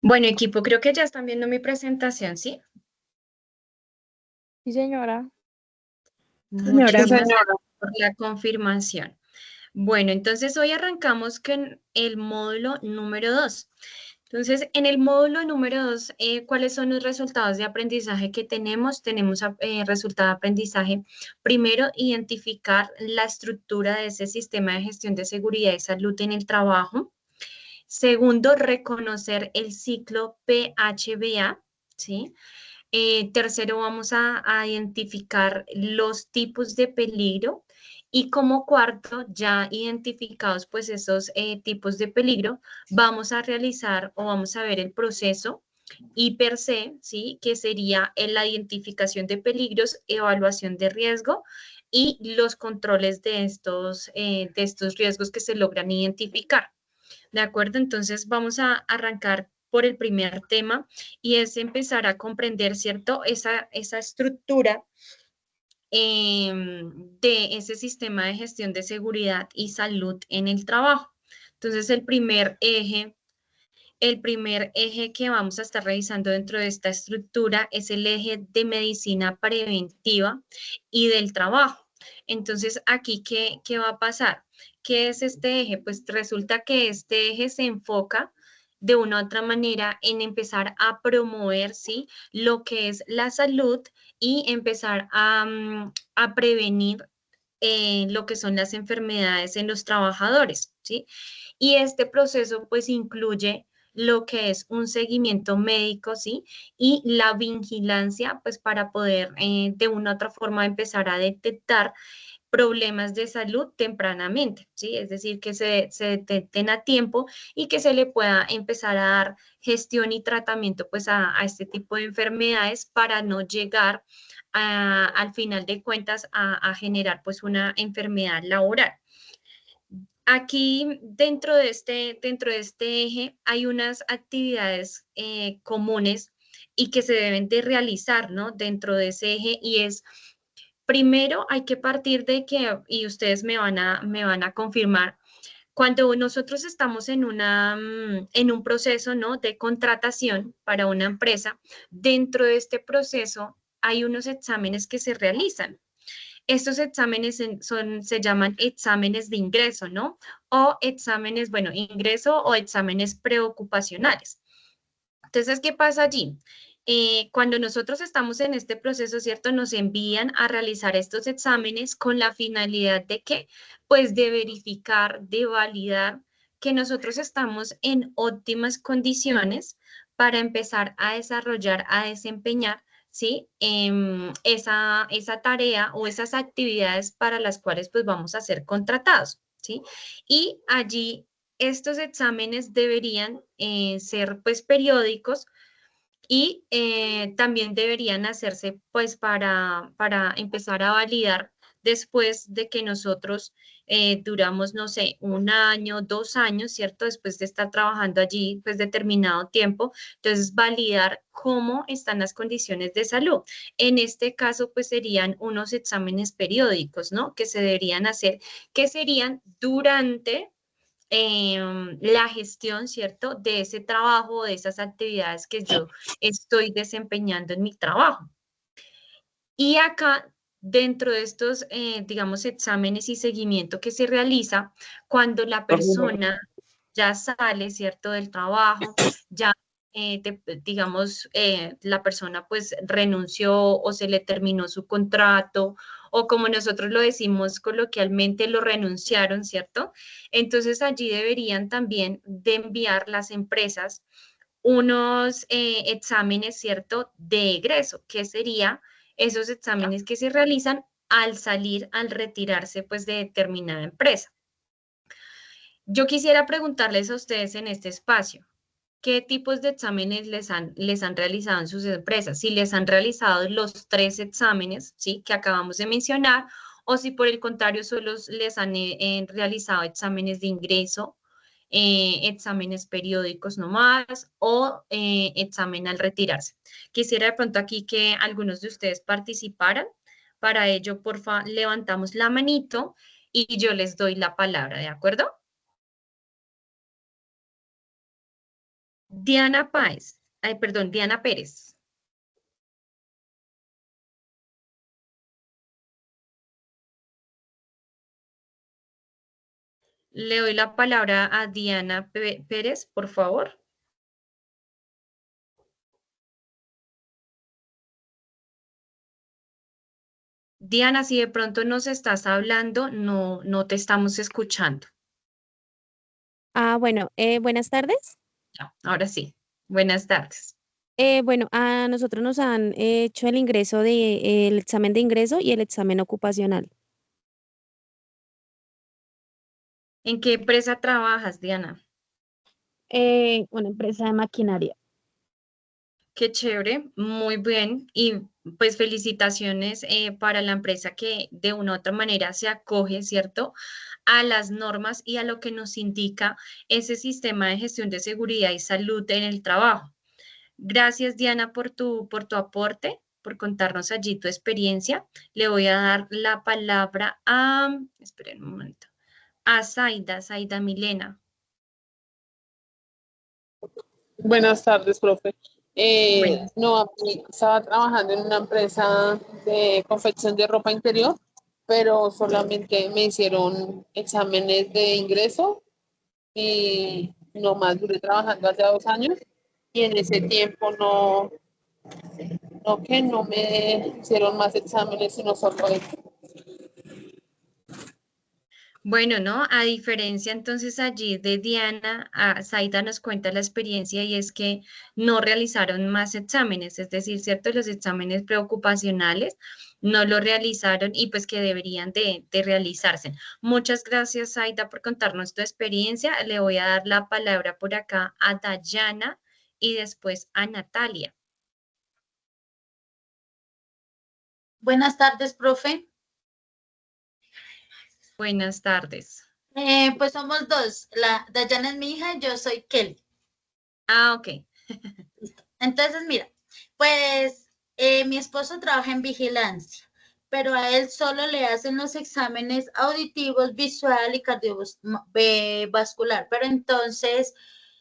Bueno, equipo, creo que ya están viendo mi presentación, ¿sí? Sí, señora. Señora, Muchísimas gracias por la confirmación. Bueno, entonces hoy arrancamos con el módulo número 2. Entonces, en el módulo número 2, ¿cuáles son los resultados de aprendizaje que tenemos? Tenemos resultado de aprendizaje. Primero, identificar la estructura de ese sistema de gestión de seguridad y salud en el trabajo. Segundo, reconocer el ciclo PHBA, ¿sí? Tercero, vamos a identificar los tipos de peligro. Y como cuarto, ya identificados pues esos tipos de peligro, vamos a realizar o vamos a ver el proceso I per se, ¿sí? Que sería la identificación de peligros, evaluación de riesgo y los controles de estos riesgos que se logran identificar. ¿De acuerdo? Entonces vamos a arrancar por el primer tema y es empezar a comprender, ¿cierto? Esa estructura de ese sistema de gestión de seguridad y salud en el trabajo. Entonces el primer eje que vamos a estar revisando dentro de esta estructura es el eje de medicina preventiva y del trabajo. Entonces, aquí, ¿qué va a pasar? ¿Qué es este eje? Pues resulta que este eje se enfoca de una u otra manera en empezar a promover, ¿sí? Lo que es la salud y empezar a prevenir lo que son las enfermedades en los trabajadores, ¿sí? Y este proceso pues incluye lo que es un seguimiento médico, ¿sí? Y la vigilancia, pues para poder de una u otra forma empezar a detectar problemas de salud tempranamente, ¿sí? Es decir, que se detecten a tiempo y que se le pueda empezar a dar gestión y tratamiento pues a este tipo de enfermedades para no llegar al final de cuentas a generar pues una enfermedad laboral. Aquí dentro de este eje hay unas actividades comunes y que se deben de realizar, ¿no? Dentro de ese eje y es, primero hay que partir de que, y ustedes me van a confirmar, cuando nosotros estamos en un proceso, ¿no? De contratación para una empresa, dentro de este proceso hay unos exámenes que se realizan. Estos exámenes se llaman exámenes de ingreso, ¿no? O exámenes, bueno, ingreso o exámenes preocupacionales. Entonces, ¿qué pasa allí? Cuando nosotros estamos en este proceso, ¿cierto? Nos envían a realizar estos exámenes con la finalidad de que, pues, de verificar, de validar que nosotros estamos en óptimas condiciones para empezar a desarrollar, a desempeñar, ¿sí? Esa tarea o esas actividades para las cuales, pues, vamos a ser contratados, ¿sí? Y allí estos exámenes deberían ser pues periódicos y también deberían hacerse pues para empezar a validar después de que nosotros duramos, no sé, un año, 2 años, ¿cierto? Después de estar trabajando allí pues determinado tiempo, entonces validar cómo están las condiciones de salud. En este caso pues serían unos exámenes periódicos, ¿no? Que se deberían hacer, que serían durante la gestión, ¿cierto? De ese trabajo, de esas actividades que yo estoy desempeñando en mi trabajo. Y acá, dentro de estos, digamos, exámenes y seguimiento que se realiza, cuando la persona ya sale, ¿cierto? Del trabajo, ya, digamos, la persona pues renunció o se le terminó su contrato o como nosotros lo decimos coloquialmente, lo renunciaron, ¿cierto? Entonces allí deberían también de enviar las empresas unos exámenes, ¿cierto? De egreso, que sería esos exámenes que se realizan al salir, al retirarse pues de determinada empresa. Yo quisiera preguntarles a ustedes en este espacio, ¿qué tipos de exámenes les han realizado en sus empresas? Si les han realizado los 3 exámenes, ¿sí? Que acabamos de mencionar, o si por el contrario solo les han realizado exámenes de ingreso, exámenes periódicos nomás o examen al retirarse. Quisiera de pronto aquí que algunos de ustedes participaran. Para ello, porfa, levantamos la manito y yo les doy la palabra, ¿de acuerdo? Diana Páez, ay, perdón, Diana Pérez. Le doy la palabra a Diana Pérez, por favor. Diana, si de pronto nos estás hablando, no te estamos escuchando. Bueno, buenas tardes. Ya, ahora sí. Buenas tardes. Bueno, a nosotros nos han hecho el ingreso el examen de ingreso y el examen ocupacional. ¿En qué empresa trabajas, Diana? Una empresa de maquinaria. Qué chévere, muy bien. Y pues felicitaciones para la empresa que de una u otra manera se acoge, ¿cierto? A las normas y a lo que nos indica ese sistema de gestión de seguridad y salud en el trabajo. Gracias, Diana, por tu aporte, por contarnos allí tu experiencia. Le voy a dar la palabra a, esperen un momento, a Zaida Milena. Buenas tardes, profe. Buenas. No, estaba trabajando en una empresa de confección de ropa interior, pero solamente me hicieron exámenes de ingreso y no más duré trabajando hace 2 años y en ese tiempo no me hicieron más exámenes, sino solo eso. Bueno, ¿no? A diferencia entonces allí de Diana, a Zaida nos cuenta la experiencia y es que no realizaron más exámenes, es decir, ¿cierto? Los exámenes preocupacionales no lo realizaron y pues que deberían de realizarse. Muchas gracias, Zaida, por contarnos tu experiencia. Le voy a dar la palabra por acá a Dayana y después a Natalia. Buenas tardes, profe. Buenas tardes. Pues somos dos. Dayana es mi hija y yo soy Kelly. Ah, ok. Entonces, mira, pues mi esposo trabaja en vigilancia, pero a él solo le hacen los exámenes auditivos, visual y cardiovascular, pero entonces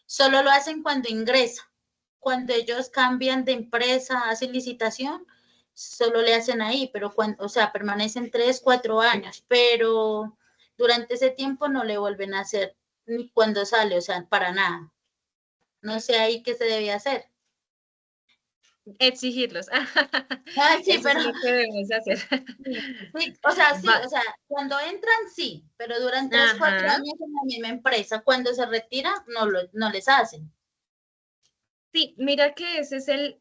solo lo hacen cuando ingresa. Cuando ellos cambian de empresa, hacen licitación, solo le hacen ahí, pero cuando, o sea, permanecen 3, 4 años, pero durante ese tiempo no le vuelven a hacer ni cuando sale, o sea, para nada. No sé ahí qué se debe hacer. Exigirlos. Ay, sí, Eso es pero lo que debemos hacer. sí, Va. o sea, cuando entran sí, pero duran 3, 4 años Ajá. en la misma empresa. Cuando se retira, no les hacen. Sí, mira que ese es el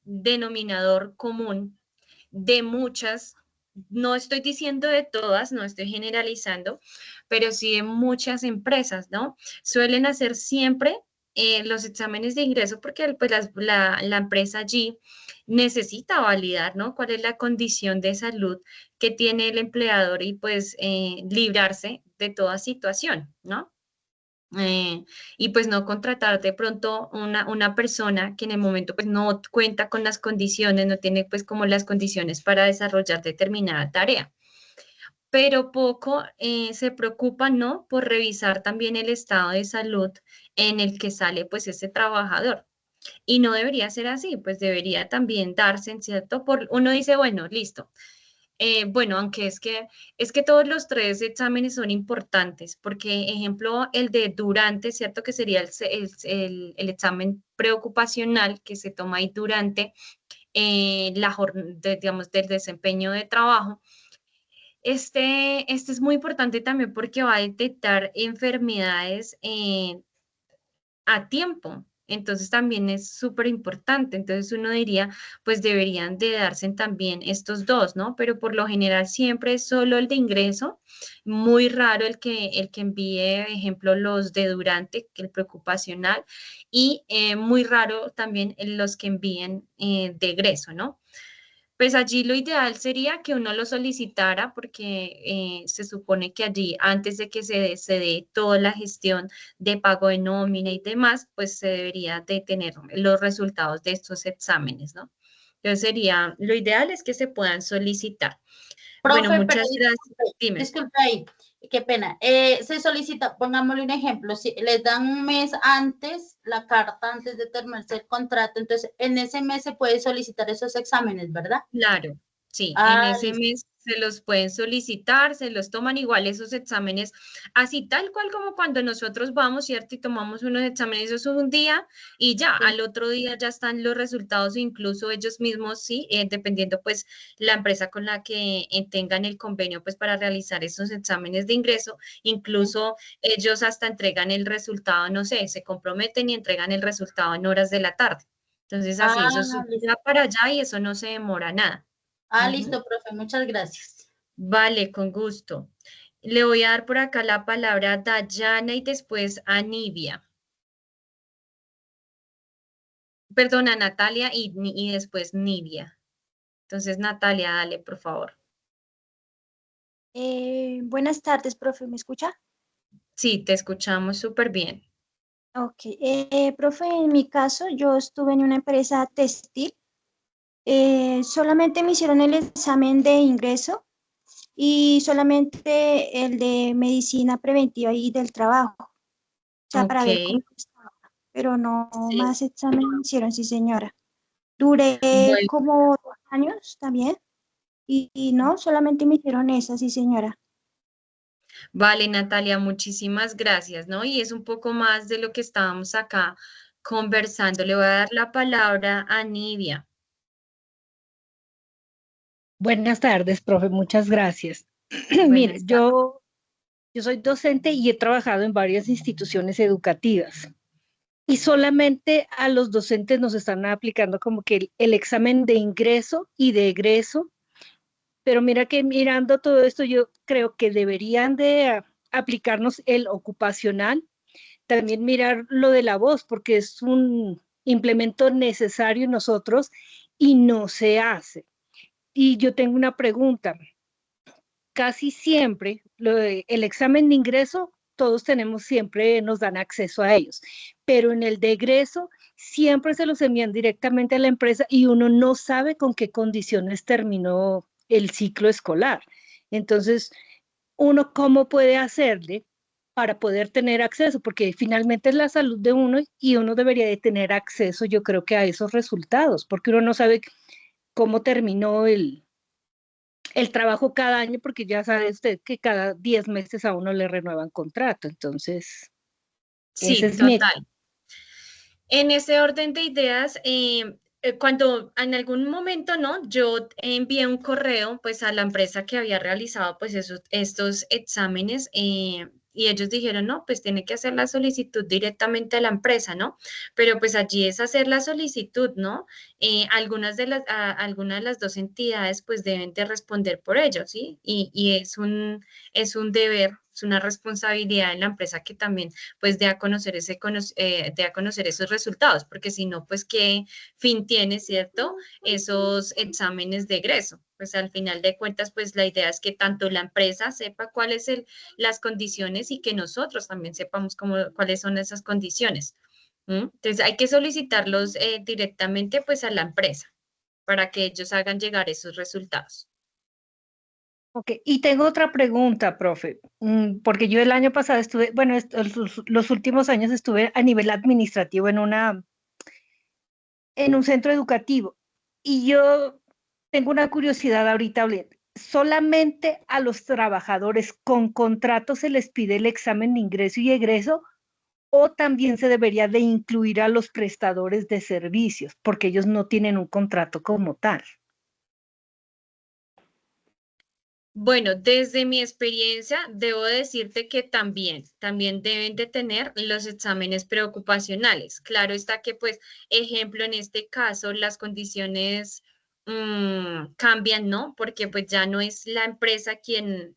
denominador común de muchas, no estoy diciendo de todas, no estoy generalizando, pero sí de muchas empresas, ¿no? Suelen hacer siempre los exámenes de ingreso porque pues, la empresa allí necesita validar, ¿no? Cuál es la condición de salud que tiene el empleador y pues librarse de toda situación, ¿no? Y pues no contratar de pronto una persona que en el momento pues no cuenta con las condiciones, no tiene pues como las condiciones para desarrollar determinada tarea. Pero poco se preocupa, ¿no? Por revisar también el estado de salud en el que sale pues ese trabajador. Y no debería ser así, pues debería también darse en cierto, uno dice, bueno, listo, bueno, aunque es que todos los tres exámenes son importantes, porque, ejemplo, el de durante, ¿cierto? Que sería el examen preocupacional que se toma ahí durante digamos, del desempeño de trabajo. Este es muy importante también porque va a detectar enfermedades a tiempo. Entonces también es súper importante. Entonces uno diría, pues deberían de darse también estos dos, ¿no? Pero por lo general siempre es solo el de ingreso. Muy raro el que envíe, ejemplo, los de durante, que el preocupacional, y muy raro también los que envíen de egreso, ¿no? Pues allí lo ideal sería que uno lo solicitara porque se supone que allí antes de que se dé toda la gestión de pago de nómina y demás, pues se debería de tener los resultados de estos exámenes, ¿no? Entonces sería, lo ideal es que se puedan solicitar. Bueno, Profe, pero muchas gracias. Dime. disculpe ahí. qué pena, se solicita, pongámosle un ejemplo, si les dan un mes antes, la carta antes de terminarse el contrato, entonces en ese mes se puede solicitar esos exámenes, ¿verdad? Claro, sí, en Ah, ese listo. mes se los pueden solicitar, se los toman igual esos exámenes, así tal cual como cuando nosotros vamos, ¿cierto? Y tomamos unos exámenes, eso es un día y ya, Sí. al otro día ya están los resultados, incluso ellos mismos, sí, dependiendo pues la empresa con la que tengan el convenio pues para realizar esos exámenes de ingreso, incluso ellos hasta entregan el resultado, no sé, se comprometen y entregan el resultado en horas de la tarde. Entonces, así, eso es Ah, listo. ya para allá y eso no se demora nada. Ah, Ujú. listo, profe, muchas gracias. Vale, con gusto. Le voy a dar por acá la palabra a Dayana y después a Nivia. Perdona, Natalia y después Nivia. Entonces, Natalia, dale, por favor. Buenas tardes, profe, ¿me escucha? Sí, te escuchamos súper bien. Ok, profe, en mi caso yo estuve en una empresa textil, solamente me hicieron el examen de ingreso y solamente el de medicina preventiva y del trabajo, o sea, Ok, para ver cómo estaba, pero no sí. más examen me hicieron, sí, señora. Duré Bueno, como 2 años también y no, solamente me hicieron esa, sí, señora. vale, Natalia, muchísimas gracias, ¿no? Y es un poco más de lo que estábamos acá conversando. Le voy a dar la palabra a Nivia. Buenas tardes, profe, muchas gracias. Mire, Buenas tardes. yo soy docente y he trabajado en varias instituciones educativas y solamente a los docentes nos están aplicando como que el examen de ingreso y de egreso, pero mira que mirando todo esto yo creo que deberían de aplicarnos el ocupacional, también mirar lo de la voz porque es un implemento necesario en nosotros y no se hace. Y yo tengo una pregunta. Casi siempre el examen de ingreso, todos tenemos siempre, nos dan acceso a ellos, pero en el de egreso siempre se los envían directamente a la empresa y uno no sabe con qué condiciones terminó el ciclo escolar. Entonces, uno cómo puede hacerle para poder tener acceso, porque finalmente es la salud de uno y uno debería de tener acceso, yo creo que a esos resultados, porque uno no sabe cómo terminó el trabajo cada año, porque ya sabe usted que cada 10 meses a uno le renuevan contrato. Entonces, ese Sí, es mi... total. En ese orden de ideas, cuando en algún momento, ¿no? Yo envié un correo pues a la empresa que había realizado pues estos exámenes y ellos dijeron, no, pues tiene que hacer la solicitud directamente a la empresa, ¿no? Pero pues allí es hacer la solicitud, ¿no? Algunas de las dos entidades pues deben de responder por ello, ¿sí? Y es un deber, es una responsabilidad de la empresa que también pues de a conocer de a conocer esos resultados, porque si no, pues qué fin tiene, ¿cierto? Esos exámenes de egreso. Pues al final de cuentas, pues la idea es que tanto la empresa sepa cuáles son las condiciones y que nosotros también sepamos cuáles son esas condiciones. ¿Mm? Entonces hay que solicitarlos directamente pues a la empresa para que ellos hagan llegar esos resultados. Ok, y tengo otra pregunta, profe, porque yo el año pasado estuve, bueno, los últimos años estuve a nivel administrativo en un centro educativo y yo tengo una curiosidad ahorita, ¿solamente a los trabajadores con contrato se les pide el examen de ingreso y egreso o también se debería de incluir a los prestadores de servicios porque ellos no tienen un contrato como tal? Bueno, desde mi experiencia, debo decirte que también deben de tener los exámenes preocupacionales. Claro está que, pues, ejemplo, en este caso, las condiciones cambian, ¿no? Porque pues ya no es la empresa quien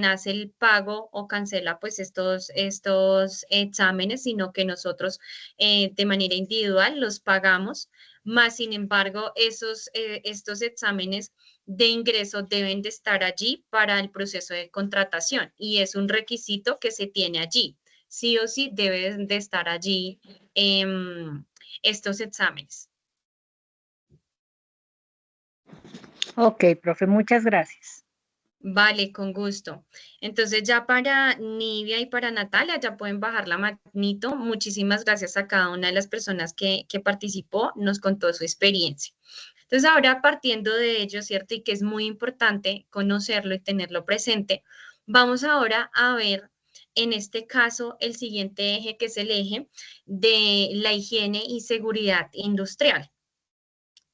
hace el pago o cancela pues estos exámenes, sino que nosotros de manera individual los pagamos. Más sin embargo, estos exámenes de ingreso deben de estar allí para el proceso de contratación y es un requisito que se tiene allí. Sí o sí deben de estar allí estos exámenes. Ok, profe, muchas gracias. Vale, con gusto. Entonces ya para Nivia y para Natalia ya pueden bajar la manito. Muchísimas gracias a cada una de las personas que participó, nos contó su experiencia. Entonces ahora partiendo de ello, ¿cierto? Y que es muy importante conocerlo y tenerlo presente, vamos ahora a ver en este caso el siguiente eje, que es el eje de la higiene y seguridad industrial.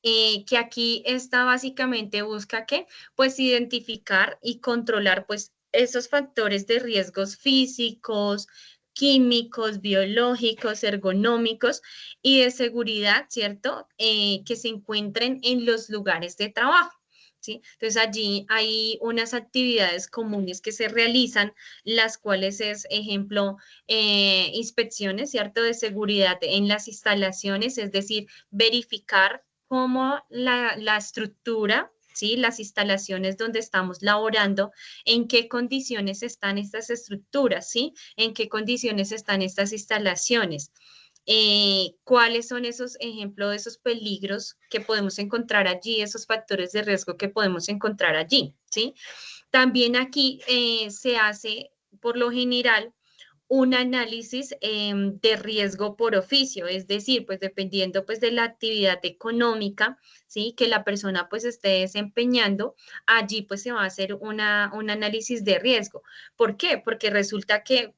Que aquí está básicamente busca que pues identificar y controlar pues esos factores de riesgos físicos, químicos, biológicos, ergonómicos y de seguridad, ¿cierto? Que se encuentren en los lugares de trabajo. ¿Sí? Entonces allí hay unas actividades comunes que se realizan, las cuales es, ejemplo, inspecciones, ¿cierto? De seguridad en las instalaciones, es decir, verificar cómo la estructura, ¿sí? Las instalaciones donde estamos laborando, en qué condiciones están estas estructuras, ¿sí? En qué condiciones están estas instalaciones. ¿Cuáles son esos ejemplos de esos peligros que podemos encontrar allí, esos factores de riesgo que podemos encontrar allí, ¿sí? También aquí se hace, por lo general, un análisis de riesgo por oficio, es decir, pues dependiendo pues de la actividad económica, ¿sí? Que la persona pues esté desempeñando, allí pues se va a hacer un análisis de riesgo. ¿Por qué? Porque resulta que,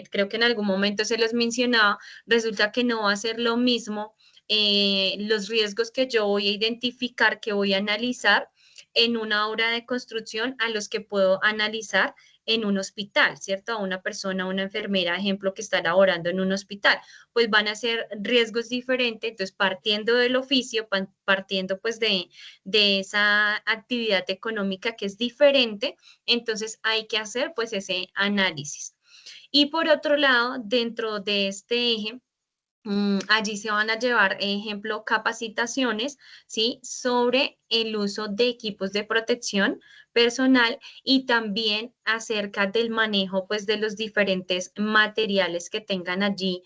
creo que en algún momento se les mencionaba, resulta que no va a ser lo mismo los riesgos que yo voy a identificar, que voy a analizar en una obra de construcción a los que puedo analizar en un hospital, ¿cierto? A una persona, una enfermera, ejemplo, que está laborando en un hospital, pues van a ser riesgos diferentes, entonces partiendo del oficio, partiendo pues de esa actividad económica que es diferente, entonces hay que hacer pues ese análisis. Y por otro lado, dentro de este eje, allí se van a llevar, ejemplo, capacitaciones, ¿sí? Sobre el uso de equipos de protección personal y también acerca del manejo, pues, de los diferentes materiales que tengan allí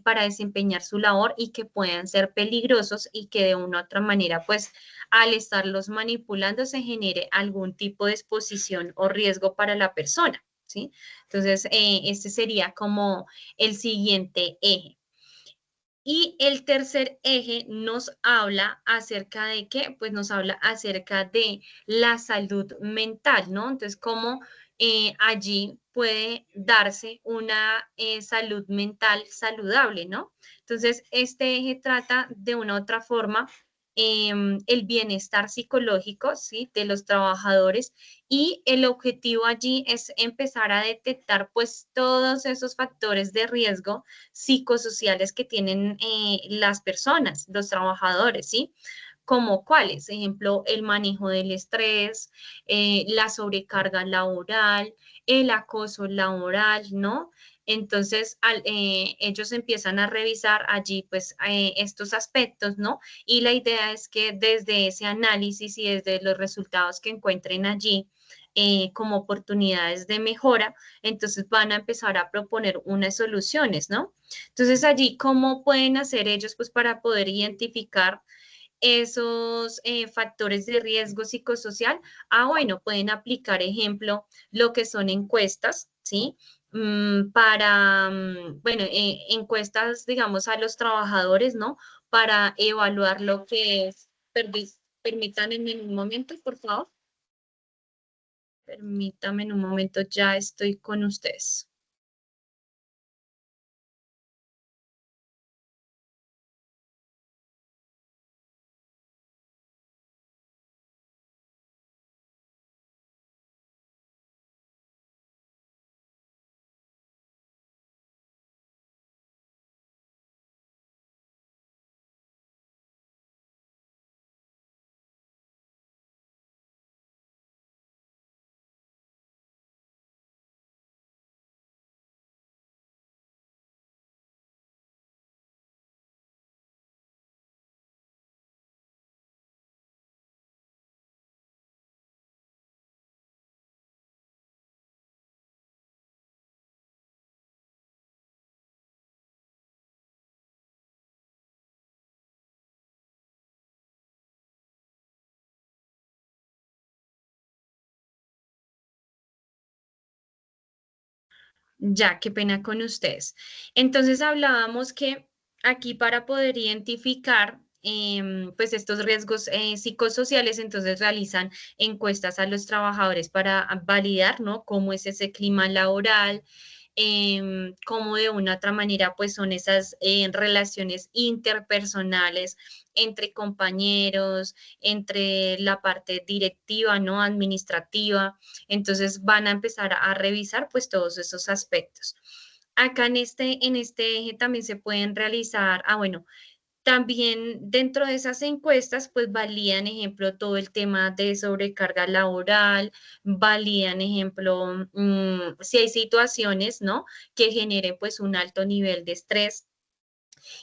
para desempeñar su labor y que puedan ser peligrosos y que de una u otra manera, pues, al estarlos manipulando se genere algún tipo de exposición o riesgo para la persona, ¿sí? Entonces, este sería como el siguiente eje. Y el tercer eje nos habla acerca de qué, pues nos habla acerca de la salud mental, ¿no? Entonces, cómo allí puede darse una salud mental saludable, ¿no? Entonces, este eje trata de una u otra forma el bienestar psicológico, ¿sí? De los trabajadores y el objetivo allí es empezar a detectar pues todos esos factores de riesgo psicosociales que tienen las personas, los trabajadores, ¿sí? Como cuáles, ejemplo, el manejo del estrés, la sobrecarga laboral, el acoso laboral, ¿no? Entonces, ellos empiezan a revisar allí, pues, estos aspectos, ¿no? Y la idea es que desde ese análisis y desde los resultados que encuentren allí, como oportunidades de mejora, entonces van a empezar a proponer unas soluciones, ¿no? Entonces allí, ¿cómo pueden hacer ellos pues para poder identificar esos factores de riesgo psicosocial? Ah, bueno, pueden aplicar, ejemplo, lo que son encuestas, ¿sí? Bueno, encuestas, digamos, a los trabajadores, ¿no? Para evaluar lo que es, permítanme en un momento, por favor. Permítame en un momento, ya estoy con ustedes. Ya, qué pena con ustedes. Entonces hablábamos que aquí para poder identificar pues estos riesgos psicosociales, entonces realizan encuestas a los trabajadores para validar, ¿no? Cómo es ese clima laboral, cómo de una u otra manera pues son esas relaciones interpersonales entre compañeros, entre la parte directiva, ¿no? Administrativa. Entonces van a empezar a revisar pues todos esos aspectos. Acá en este eje también se pueden realizar, bueno, también dentro de esas encuestas, pues valían, ejemplo, todo el tema de sobrecarga laboral, valían, ejemplo, si hay situaciones, ¿no? Que generen pues un alto nivel de estrés.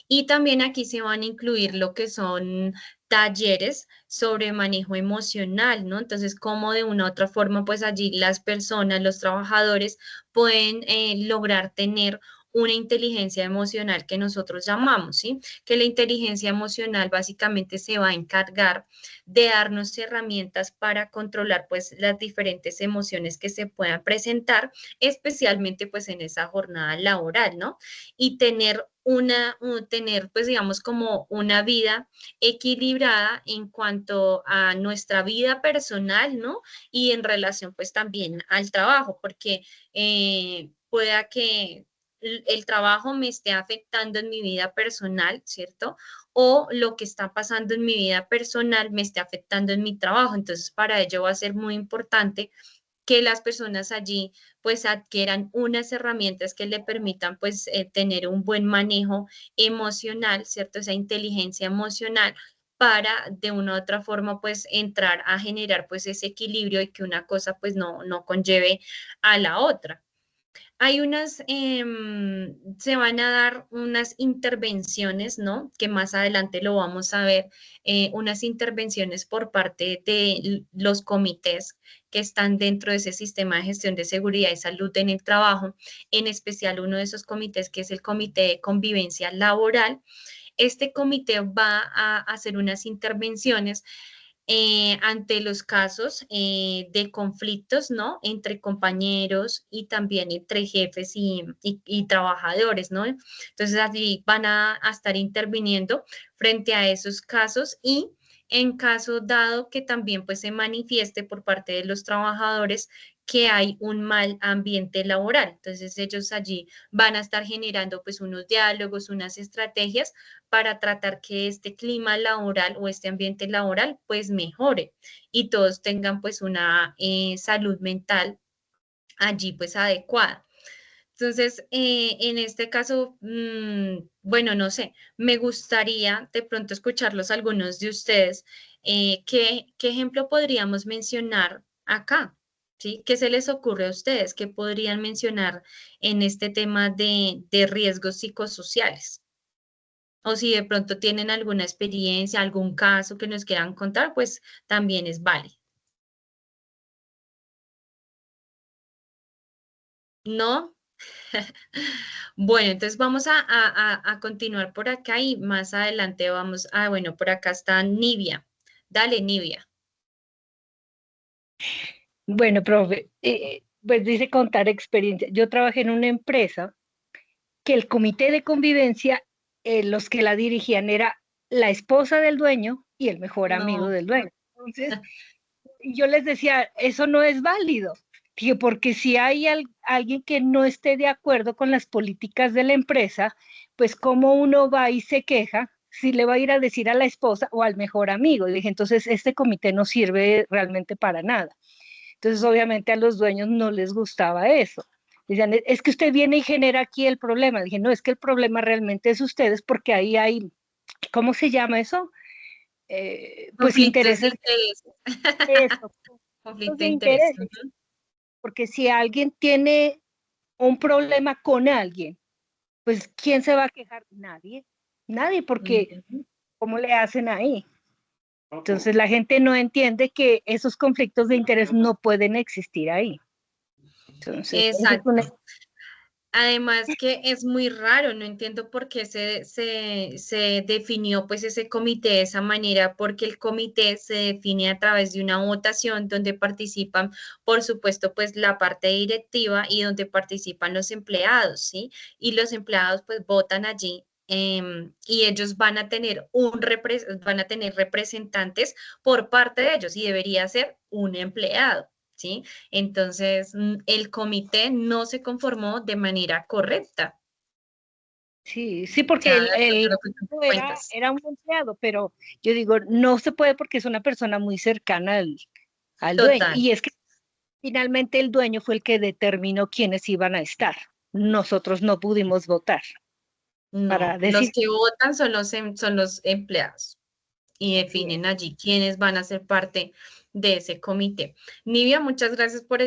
Y también aquí se van a incluir lo que son talleres sobre manejo emocional, ¿no? Entonces, cómo de una u otra forma, pues allí las personas, los trabajadores pueden lograr tener una inteligencia emocional que nosotros llamamos, ¿sí? Que la inteligencia emocional básicamente se va a encargar de darnos herramientas para controlar, pues, las diferentes emociones que se puedan presentar, especialmente, pues, en esa jornada laboral, ¿no? Y tener tener, pues digamos, como una vida equilibrada en cuanto a nuestra vida personal, ¿no? Y en relación, pues también al trabajo, porque pueda que el trabajo me esté afectando en mi vida personal, ¿cierto? O lo que está pasando en mi vida personal me esté afectando en mi trabajo. Entonces, para ello va a ser muy importante que las personas allí pues adquieran unas herramientas que le permitan pues tener un buen manejo emocional, ¿cierto? Esa inteligencia emocional para de una u otra forma pues entrar a generar pues ese equilibrio y que una cosa pues no conlleve a la otra. Hay se van a dar unas intervenciones, ¿no? Que más adelante lo vamos a ver, unas intervenciones por parte de los comités que están dentro de ese sistema de gestión de seguridad y salud en el trabajo, en especial uno de esos comités que es el Comité de Convivencia Laboral. Este comité va a hacer unas intervenciones ante los casos de conflictos, ¿no? Entre compañeros y también entre jefes y trabajadores, ¿no? Entonces, allí van a estar interviniendo frente a esos casos y en caso dado que también pues se manifieste por parte de los trabajadores que hay un mal ambiente laboral. Entonces ellos allí van a estar generando pues unos diálogos, unas estrategias para tratar que este clima laboral o este ambiente laboral pues mejore y todos tengan pues una salud mental allí pues adecuada. Entonces, en este caso, bueno, no sé, me gustaría de pronto escucharlos algunos de ustedes. ¿Qué ejemplo podríamos mencionar acá? ¿Sí? ¿Qué se les ocurre a ustedes? ¿Qué podrían mencionar en este tema de riesgos psicosociales? O si de pronto tienen alguna experiencia, algún caso que nos quieran contar, pues también es válido. ¿No? Bueno, entonces vamos a continuar por acá y más adelante vamos, bueno, por acá está Nivia. Dale, Nivia. Bueno, profe, pues dice contar experiencia. Yo trabajé en una empresa que el comité de convivencia, los que la dirigían era la esposa del dueño y el mejor amigo No. del dueño. Entonces, yo les decía, eso no es válido, porque si hay alguien que no esté de acuerdo con las políticas de la empresa, pues cómo uno va y se queja si le va a ir a decir a la esposa o al mejor amigo. Y dije, entonces este comité no sirve realmente para nada. Entonces, obviamente a los dueños no les gustaba eso. Decían, es que usted viene y genera aquí el problema. Dije, no, es que el problema realmente es ustedes porque ahí hay, ¿cómo se llama eso? Pues Conflictos de intereses, interés. eso, Conflicto de de interés. intereses. Porque si alguien tiene un problema con alguien, pues ¿quién se va a quejar? Nadie, nadie, porque Ujú. ¿cómo le hacen ahí? Entonces la gente no entiende que esos conflictos de interés no pueden existir ahí. Entonces, ese es Exacto. un Además que es muy raro, no entiendo por qué se definió pues ese comité de esa manera, porque el comité se define a través de una votación donde participan, por supuesto, pues la parte directiva y donde participan los empleados, ¿sí? Y los empleados pues votan allí. Y ellos van a tener van a tener representantes por parte de ellos y debería ser un empleado, ¿sí? Entonces, el comité no se conformó de manera correcta. Sí, sí, O sea, porque de acuerdo a el lo que tú me era, cuentas. era un empleado, pero yo digo, no se puede porque es una persona muy cercana al dueño. Total. Y es que finalmente el dueño fue el que determinó quiénes iban a estar. Nosotros no pudimos votar No, para los decir, que votan son son los empleados y así es. definen allí quiénes van a ser parte de ese comité. Nivia, muchas gracias por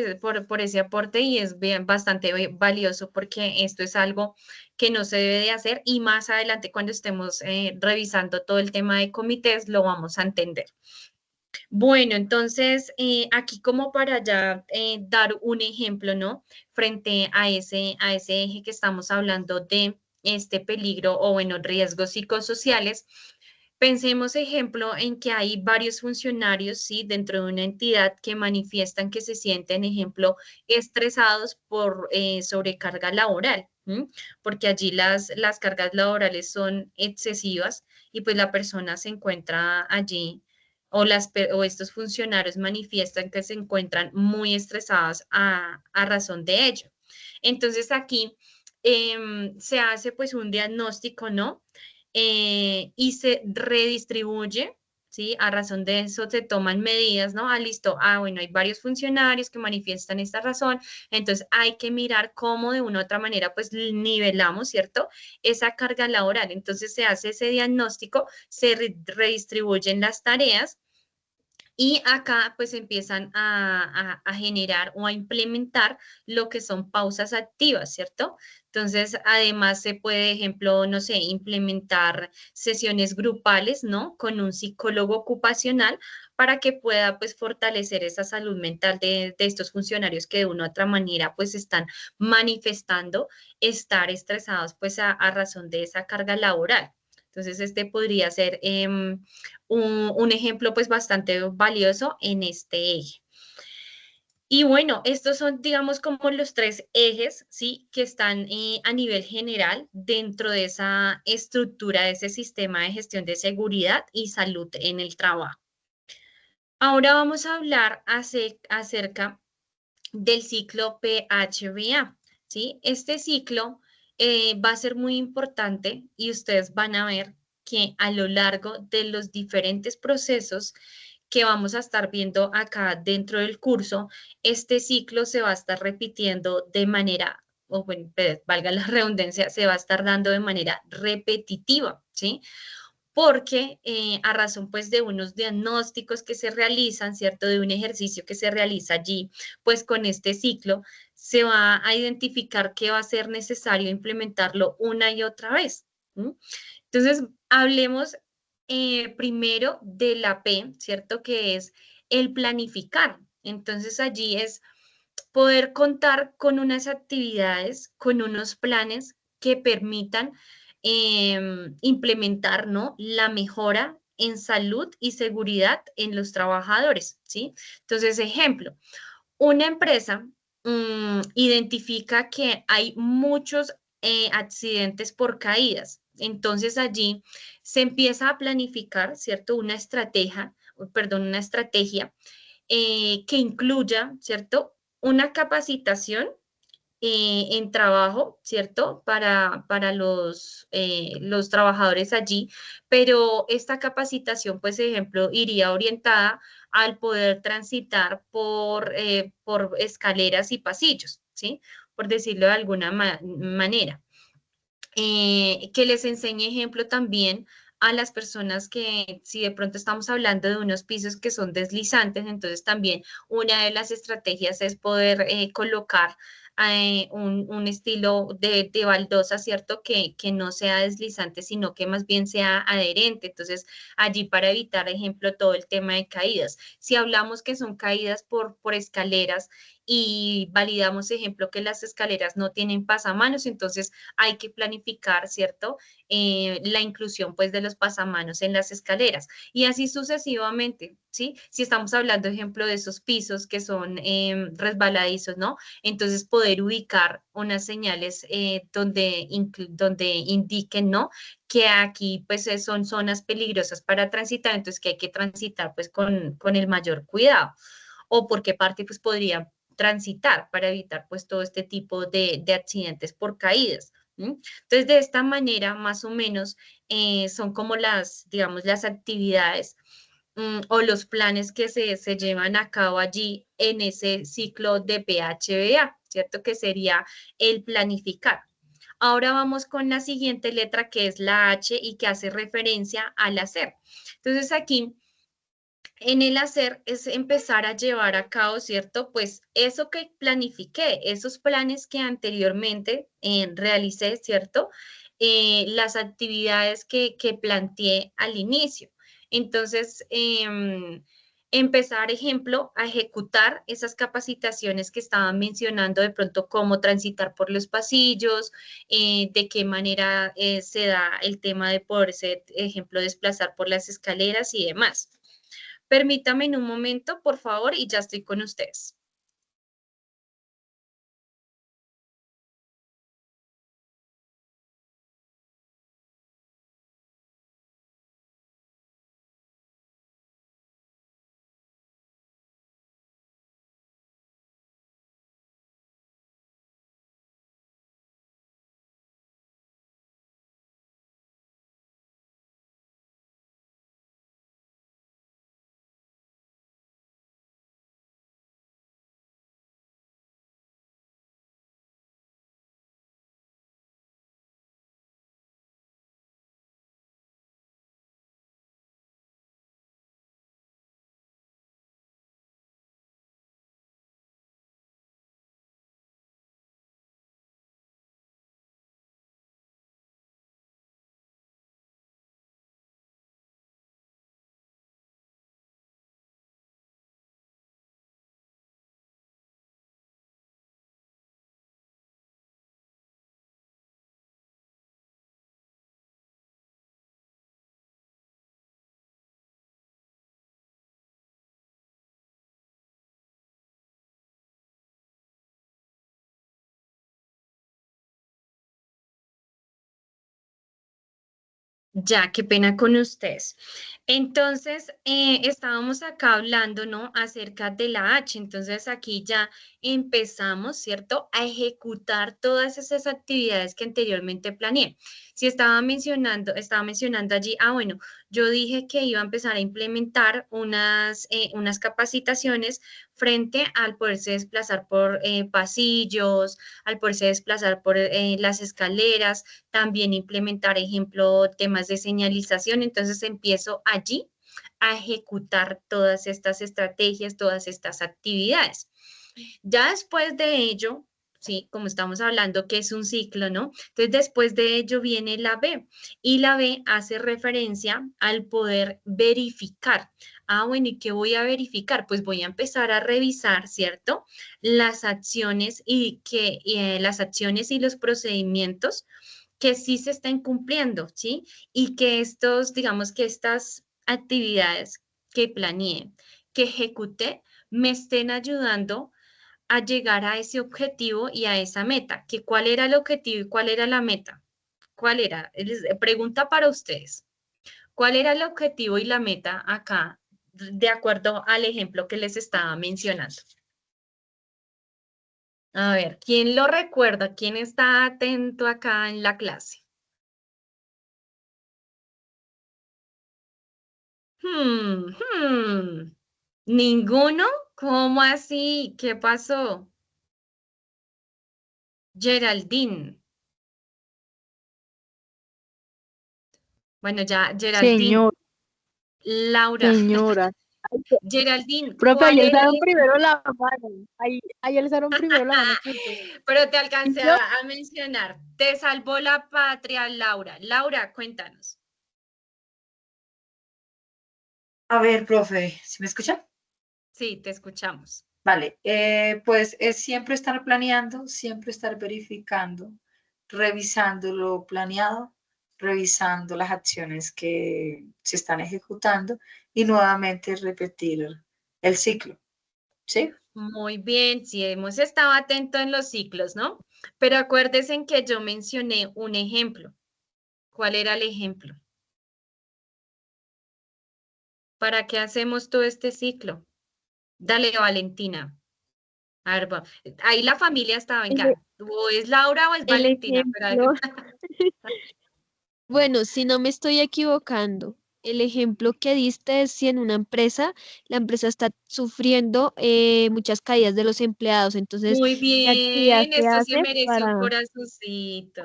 ese aporte y es bastante valioso porque esto es algo que no se debe de hacer y más adelante cuando estemos revisando todo el tema de comités lo vamos a entender. Bueno, entonces aquí como para ya dar un ejemplo, ¿no? Frente a ese eje que estamos hablando de este peligro o, bueno, riesgos psicosociales, pensemos, ejemplo, en que hay varios funcionarios, ¿sí? Dentro de una entidad que manifiestan que se sienten, ejemplo, estresados por sobrecarga laboral, ¿m? Porque allí las cargas laborales son excesivas y pues la persona se encuentra allí o estos funcionarios manifiestan que se encuentran muy estresados a razón de ello. Entonces aquí se hace pues un diagnóstico, ¿no? Y se redistribuye, ¿sí? A razón de eso se toman medidas, ¿no? Ah, listo, bueno, hay varios funcionarios que manifiestan esta razón, entonces hay que mirar cómo de una u otra manera pues nivelamos, ¿cierto? Esa carga laboral. Entonces se hace ese diagnóstico, se redistribuyen las tareas y acá pues empiezan a generar o a implementar lo que son pausas activas, ¿cierto? Entonces, además se puede, ejemplo, no sé, implementar sesiones grupales, ¿no? Con un psicólogo ocupacional para que pueda pues fortalecer esa salud mental de estos funcionarios que de una u otra manera pues están manifestando estar estresados pues a razón de esa carga laboral. Entonces, este podría ser un ejemplo pues bastante valioso en este eje. Y bueno, estos son, digamos, como los tres ejes, ¿sí? Que están a nivel general dentro de esa estructura, de ese sistema de gestión de seguridad y salud en el trabajo. Ahora vamos a hablar acerca del ciclo PHBA, ¿sí? Este ciclo va a ser muy importante y ustedes van a ver que a lo largo de los diferentes procesos que vamos a estar viendo acá dentro del curso, este ciclo se va a estar repitiendo de manera, o bueno, pues, valga la redundancia, se va a estar dando de manera repetitiva, ¿sí? Porque a razón pues de unos diagnósticos que se realizan, ¿cierto? De un ejercicio que se realiza allí, pues con este ciclo se va a identificar que va a ser necesario implementarlo una y otra vez. ¿Mm? Entonces, hablemos primero de la P, ¿cierto? Que es el planificar. Entonces, allí es poder contar con unas actividades, con unos planes que permitan implementar, ¿no? La mejora en salud y seguridad en los trabajadores, ¿sí? Entonces, ejemplo, una empresa identifica que hay muchos accidentes por caídas. Entonces allí se empieza a planificar, ¿cierto? Una estrategia que incluya, ¿cierto? Una capacitación en trabajo, ¿cierto? Para los trabajadores allí, pero esta capacitación, pues, ejemplo, iría orientada al poder transitar por escaleras y pasillos, ¿sí? Por decirlo de alguna manera. Que les enseñe ejemplo también a las personas que si de pronto estamos hablando de unos pisos que son deslizantes, entonces también una de las estrategias es poder colocar un estilo de baldosa, ¿cierto? Que no sea deslizante, sino que más bien sea adherente. Entonces, allí para evitar, ejemplo, todo el tema de caídas. Si hablamos que son caídas por escaleras y validamos, ejemplo, que las escaleras no tienen pasamanos, entonces hay que planificar, ¿cierto? La inclusión, pues, de los pasamanos en las escaleras y así sucesivamente, ¿sí? Si estamos hablando, ejemplo, de esos pisos que son resbaladizos, ¿no? Entonces, poder ubicar unas señales donde indiquen, ¿no? Que aquí, pues, son zonas peligrosas para transitar, entonces que hay que transitar, pues, con el mayor cuidado o por qué parte pues podría transitar para evitar pues todo este tipo de accidentes por caídas. ¿M? Entonces, de esta manera, más o menos, son como las, digamos, las actividades o los planes que se llevan a cabo allí en ese ciclo de PHBA, ¿cierto? Que sería el planificar. Ahora vamos con la siguiente letra que es la H y que hace referencia al hacer. Entonces, aquí en el hacer es empezar a llevar a cabo, ¿cierto? Pues eso que planifiqué, esos planes que anteriormente realicé, ¿cierto? Las actividades que planteé al inicio. Entonces, empezar, ejemplo, a ejecutar esas capacitaciones que estaban mencionando, de pronto cómo transitar por los pasillos, de qué manera se da el tema de poderse, ejemplo, desplazar por las escaleras y demás. Permítame en un momento, por favor, y ya estoy con ustedes. Ya, qué pena con ustedes. Entonces, estábamos acá hablando, ¿no? Acerca de la H. Entonces, aquí ya empezamos, ¿cierto? A ejecutar todas esas actividades que anteriormente planeé. Si estaba mencionando allí, bueno, yo dije que iba a empezar a implementar unas capacitaciones frente al poderse desplazar por pasillos, al poderse desplazar por las escaleras, también implementar, ejemplo, temas de señalización. Entonces empiezo allí a ejecutar todas estas estrategias, todas estas actividades. Ya después de ello, sí, como estamos hablando que es un ciclo, ¿no? Entonces después de ello viene la B y la B hace referencia al poder verificar. Bueno, ¿y qué voy a verificar? Pues voy a empezar a revisar, ¿cierto? Las acciones las acciones y los procedimientos que sí se estén cumpliendo, ¿sí? Y que digamos que estas actividades que planeé, que ejecuté, me estén ayudando a llegar a ese objetivo y a esa meta. ¿Que cuál era el objetivo y cuál era la meta? ¿Cuál era? Pregunta para ustedes. ¿Cuál era el objetivo y la meta acá, de acuerdo al ejemplo que les estaba mencionando? A ver, ¿quién lo recuerda? ¿Quién está atento acá en la clase? ¿Ninguno? ¿Cómo así? ¿Qué pasó? Geraldine. Bueno, ya, Geraldine. Señor, Laura. señora. Geraldine, Profe, ¿cuál ahí era alzaron el... primero la mano. Ahí alzaron primero la mano. Pero te alcancé Yo, a mencionar. Te salvó la patria, Laura. Laura, cuéntanos. A ver, profe, ¿sí me escucha? Sí, te escuchamos. Vale, pues es siempre estar planeando, siempre estar verificando, revisando lo planeado, revisando las acciones que se están ejecutando y nuevamente repetir el ciclo, ¿sí? Muy bien, sí, hemos estado atentos en los ciclos, ¿no? Pero acuérdense en que yo mencioné un ejemplo. ¿Cuál era el ejemplo? ¿Para qué hacemos todo este ciclo? Dale, Valentina. A ver, ahí la familia está, El, venga. O es Laura o es el Valentina, pero a ver. ejemplo, bueno, si no me estoy equivocando, el ejemplo que diste es si en una empresa, la empresa está sufriendo muchas caídas de los empleados, entonces, Muy ¿qué actividad bien, se esto se hace merece un para... corazoncito.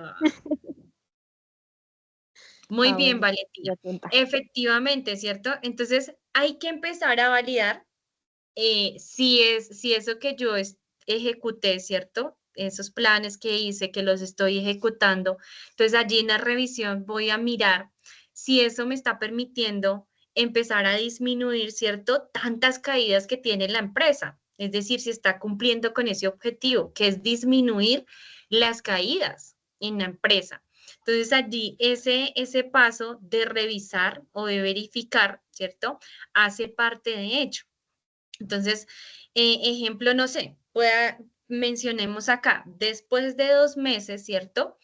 Muy Ah, bien, bueno, Valentina. estoy atenta. Efectivamente, ¿cierto? Entonces, hay que empezar a validar si eso que yo ejecuté, ¿cierto? Esos planes que hice, que los estoy ejecutando. Entonces, allí en la revisión voy a mirar si eso me está permitiendo empezar a disminuir, ¿cierto? Tantas caídas que tiene la empresa. Es decir, si está cumpliendo con ese objetivo, que es disminuir las caídas en la empresa. Entonces, allí ese paso de revisar o de verificar, ¿cierto? Hace parte de ello. Entonces, ejemplo, no sé, mencionemos acá, después de 2 meses, ¿cierto?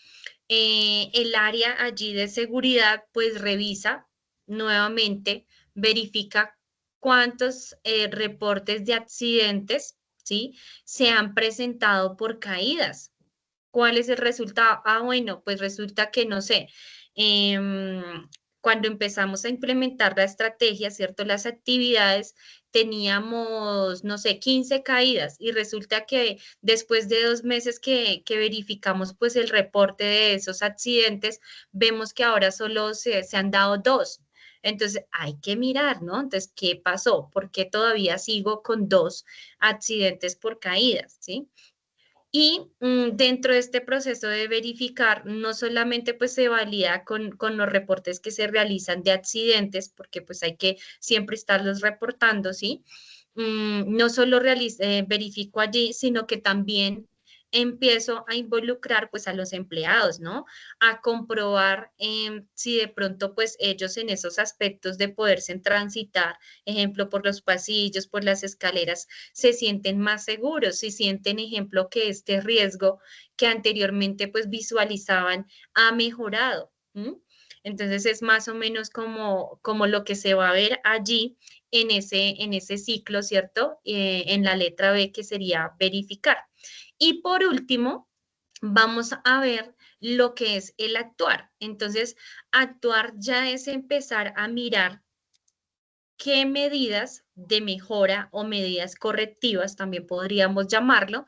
El área allí de seguridad pues revisa nuevamente, verifica cuántos reportes de accidentes, ¿sí? Se han presentado por caídas. ¿Cuál es el resultado? Ah, bueno, pues resulta que, no sé, cuando empezamos a implementar la estrategia, ¿cierto? Las actividades, teníamos, no sé, 15 caídas y resulta que después de 2 meses que verificamos pues el reporte de esos accidentes, vemos que ahora solo se han dado 2. Entonces, hay que mirar, ¿no? Entonces, ¿qué pasó? ¿Por qué todavía sigo con 2 accidentes por caídas, ¿sí? Y dentro de este proceso de verificar, no solamente pues se valida con los reportes que se realizan de accidentes, porque pues hay que siempre estarlos reportando, ¿sí? No solo verifico allí, sino que también empiezo a involucrar pues a los empleados, ¿no? A comprobar si de pronto pues ellos en esos aspectos de poderse transitar, ejemplo, por los pasillos, por las escaleras, se sienten más seguros, si sienten, ejemplo, que este riesgo que anteriormente pues visualizaban ha mejorado. Entonces es más o menos como lo que se va a ver allí en ese ciclo, ¿cierto? En la letra B que sería verificar. Y por último, vamos a ver lo que es el actuar. Entonces, actuar ya es empezar a mirar qué medidas de mejora o medidas correctivas, también podríamos llamarlo,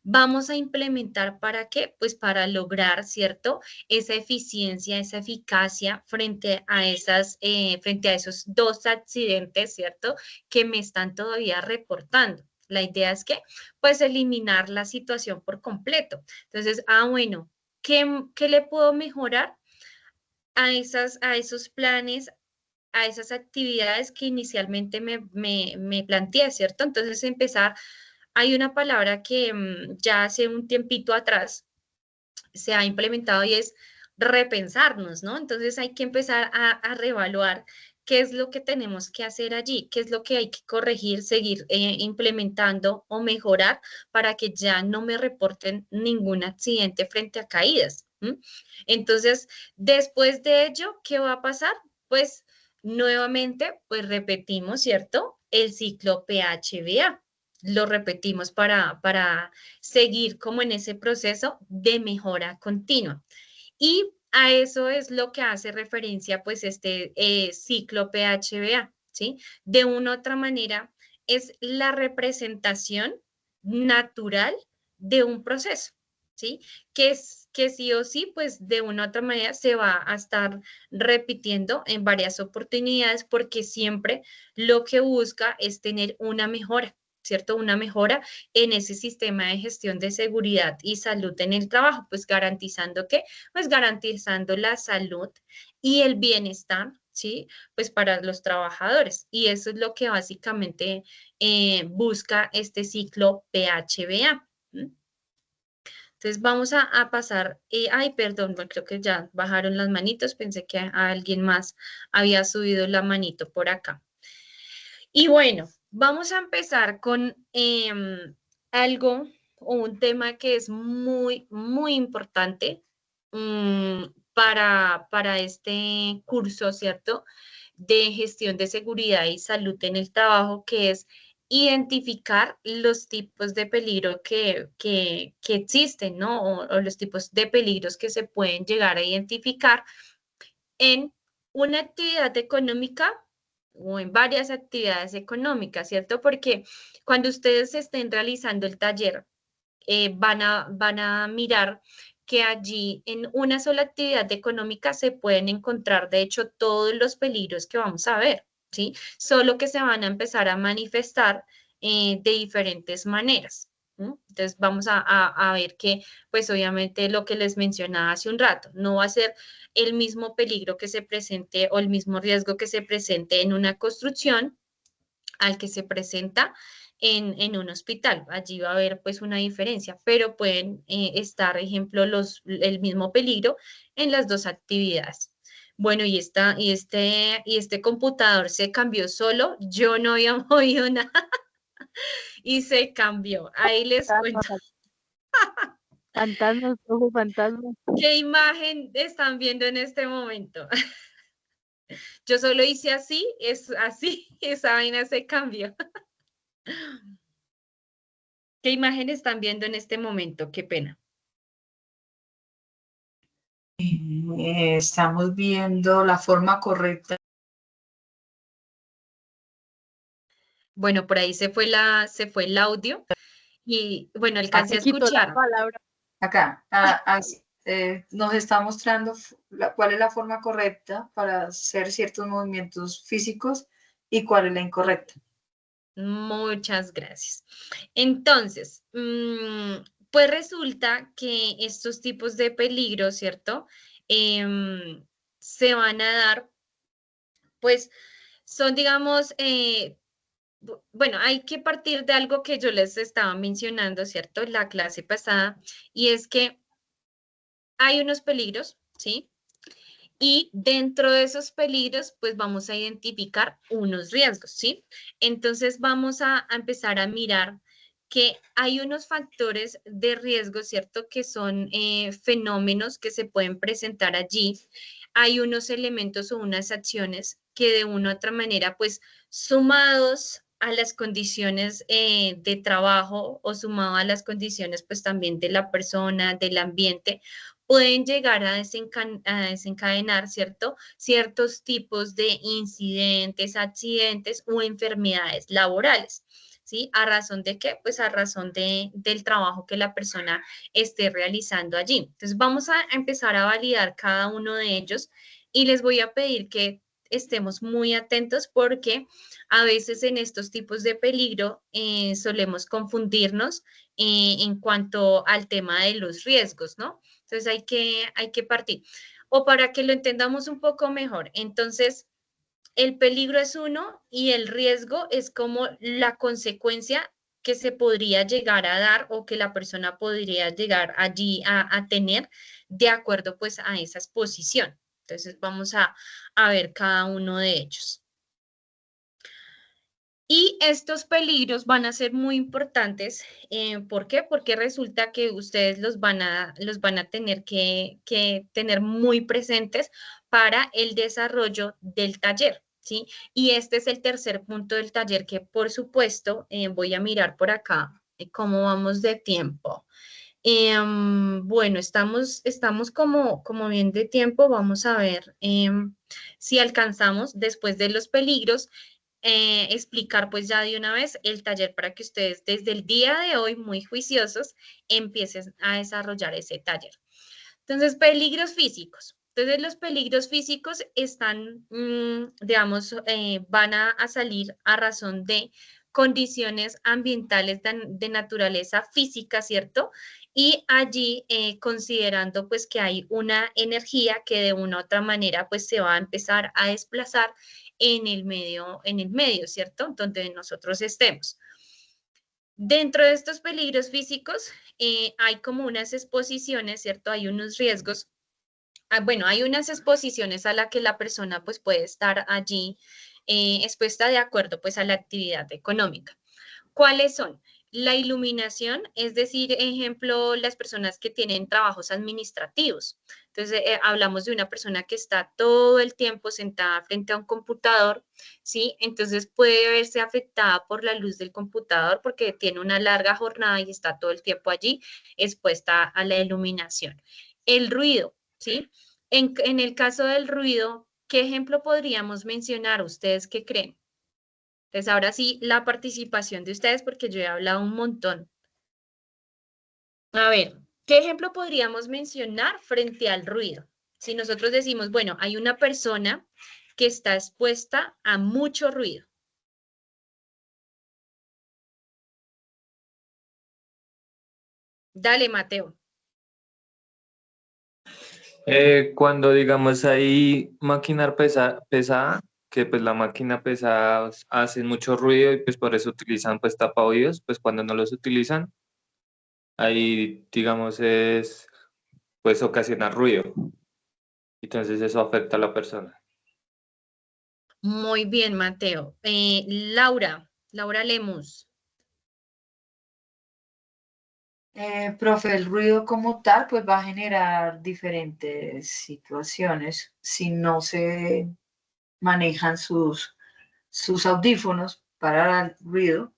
vamos a implementar para qué? Pues para lograr, ¿cierto? Esa eficiencia, esa eficacia frente a esos 2 accidentes, ¿cierto? Que me están todavía reportando. La idea es que, pues, eliminar la situación por completo. Entonces, bueno, ¿qué le puedo mejorar a esos planes, a esas actividades que inicialmente me planteé, ¿cierto? Entonces empezar, hay una palabra que ya hace un tiempito atrás se ha implementado y es repensarnos, ¿no? Entonces hay que empezar a reevaluar qué es lo que tenemos que hacer allí, qué es lo que hay que corregir, seguir implementando o mejorar para que ya no me reporten ningún accidente frente a caídas. Entonces, después de ello, ¿qué va a pasar? Pues nuevamente, pues repetimos, ¿cierto? El ciclo PHBA. Lo repetimos para seguir como en ese proceso de mejora continua. Y a eso es lo que hace referencia pues este ciclo PHBA, ¿sí? De una u otra manera es la representación natural de un proceso, ¿sí? Que sí o sí, pues de una u otra manera se va a estar repitiendo en varias oportunidades porque siempre lo que busca es tener una mejora, ¿cierto? Una mejora en ese sistema de gestión de seguridad y salud en el trabajo, pues garantizando que, pues garantizando la salud y el bienestar, ¿sí? Pues para los trabajadores. Y eso es lo que básicamente busca este ciclo PHBA. Entonces vamos a pasar, ay, perdón, bueno, creo que ya bajaron las manitos, pensé que a alguien más había subido la manito por acá. Y bueno, vamos a empezar con algo o un tema que es muy, muy importante para este curso, ¿cierto? De gestión de seguridad y salud en el trabajo, que es identificar los tipos de peligro que existen, ¿no? O los tipos de peligros que se pueden llegar a identificar en una actividad económica o en varias actividades económicas, ¿cierto? Porque cuando ustedes estén realizando el taller, van a mirar que allí en una sola actividad económica se pueden encontrar, de hecho, todos los peligros que vamos a ver, ¿sí? Solo que se van a empezar a manifestar de diferentes maneras. Entonces vamos a ver que, pues obviamente lo que les mencionaba hace un rato, no va a ser el mismo peligro que se presente o el mismo riesgo que se presente en una construcción al que se presenta en un hospital. Allí va a haber pues una diferencia, pero pueden estar, ejemplo, el mismo peligro en las dos actividades. Bueno, y este computador se cambió solo, yo no había movido nada y se cambió. Ahí les cuento. Fantasmas, ojo, fantasmas. ¿Qué imagen están viendo en este momento? Yo solo hice así, es así, esa vaina se cambió. ¿Qué imagen están viendo en este momento? Qué pena. Estamos viendo la forma correcta. Bueno, por ahí se fue el audio y bueno, alcancé a Se quitó la escuchar. palabra. Acá, nos está mostrando cuál es la forma correcta para hacer ciertos movimientos físicos y cuál es la incorrecta. Muchas gracias. Entonces, pues resulta que estos tipos de peligros, ¿cierto? Se van a dar, pues son, digamos, bueno, hay que partir de algo que yo les estaba mencionando, ¿cierto? La clase pasada, y es que hay unos peligros, ¿sí? Y dentro de esos peligros, pues vamos a identificar unos riesgos, ¿sí? Entonces vamos a empezar a mirar que hay unos factores de riesgo, ¿cierto? Que son fenómenos que se pueden presentar allí. Hay unos elementos o unas acciones que de una u otra manera, pues sumados a las condiciones de trabajo o sumado a las condiciones, pues también de la persona, del ambiente, pueden llegar a desencadenar, ¿cierto? Ciertos tipos de incidentes, accidentes o enfermedades laborales. ¿Sí? ¿A razón de qué? Pues a razón del trabajo que la persona esté realizando allí. Entonces vamos a empezar a validar cada uno de ellos y les voy a pedir que estemos muy atentos porque a veces en estos tipos de peligro solemos confundirnos en cuanto al tema de los riesgos, ¿no? Entonces hay que partir. O para que lo entendamos un poco mejor, entonces el peligro es uno y el riesgo es como la consecuencia que se podría llegar a dar o que la persona podría llegar allí a tener de acuerdo pues a esa exposición. Entonces vamos a ver cada uno de ellos. Y estos peligros van a ser muy importantes. ¿Por qué? Porque resulta que ustedes los van a tener que tener muy presentes para el desarrollo del taller, ¿sí? Y este es el tercer punto del taller que, por supuesto, voy a mirar por acá cómo vamos de tiempo. Bueno, estamos como bien de tiempo. Vamos a ver si alcanzamos después de los peligros explicar pues ya de una vez el taller para que ustedes desde el día de hoy, muy juiciosos, empiecen a desarrollar ese taller. Entonces, peligros físicos. Entonces, los peligros físicos están, digamos, van a salir a razón de condiciones ambientales de naturaleza física, ¿cierto? y allí considerando pues que hay una energía que de una u otra manera pues se va a empezar a desplazar en el medio, ¿cierto? Donde nosotros estemos. Dentro de estos peligros físicos hay como unas exposiciones, ¿cierto? Hay unos riesgos. Bueno, hay unas exposiciones a la que la persona pues puede estar allí expuesta de acuerdo pues a la actividad económica. ¿Cuáles son? La iluminación, es decir, ejemplo, las personas que tienen trabajos administrativos. Entonces, hablamos de una persona que está todo el tiempo sentada frente a un computador, ¿sí? Entonces puede verse afectada por la luz del computador porque tiene una larga jornada y está todo el tiempo allí expuesta a la iluminación. El ruido, ¿sí? En el caso del ruido, ¿qué ejemplo podríamos mencionar? ¿Ustedes qué creen? Entonces, ahora sí, la participación de ustedes, porque yo he hablado un montón. A ver, ¿qué ejemplo podríamos mencionar frente al ruido? Si nosotros decimos, bueno, hay una persona que está expuesta a mucho ruido. Dale, Mateo. Cuando digamos hay máquina pesada, que pues la máquina pesada hace mucho ruido y pues por eso utilizan pues tapaoídos, pues cuando no los utilizan, ahí digamos es pues ocasiona ruido. Entonces eso afecta a la persona. Muy bien, Mateo. Laura Lemus. Profe, el ruido como tal, pues va a generar diferentes situaciones si no se manejan sus audífonos para el ruido,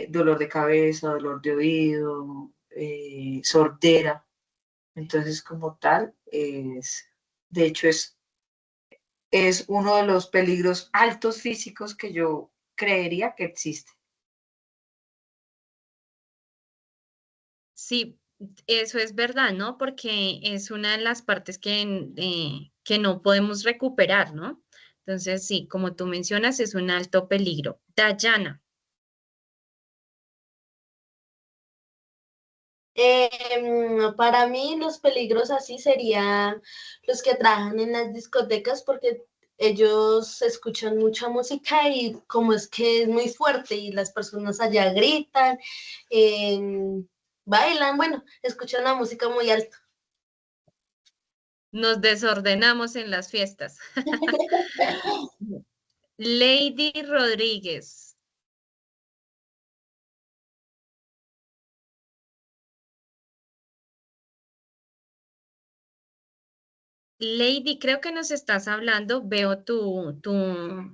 dolor de cabeza, dolor de oído, sordera. Entonces, como tal, de hecho, es uno de los peligros altos físicos que yo creería que existe. Sí, eso es verdad, ¿no? Porque es una de las partes que no podemos recuperar, ¿no? Entonces, sí, como tú mencionas, es un alto peligro. Dayana. Para mí los peligros así serían los que trabajan en las discotecas porque ellos escuchan mucha música y como es que es muy fuerte y las personas allá gritan, bailan, bueno, escuchan la música muy alta. Nos desordenamos en las fiestas. Lady Rodríguez. Lady, creo que nos estás hablando. Veo tu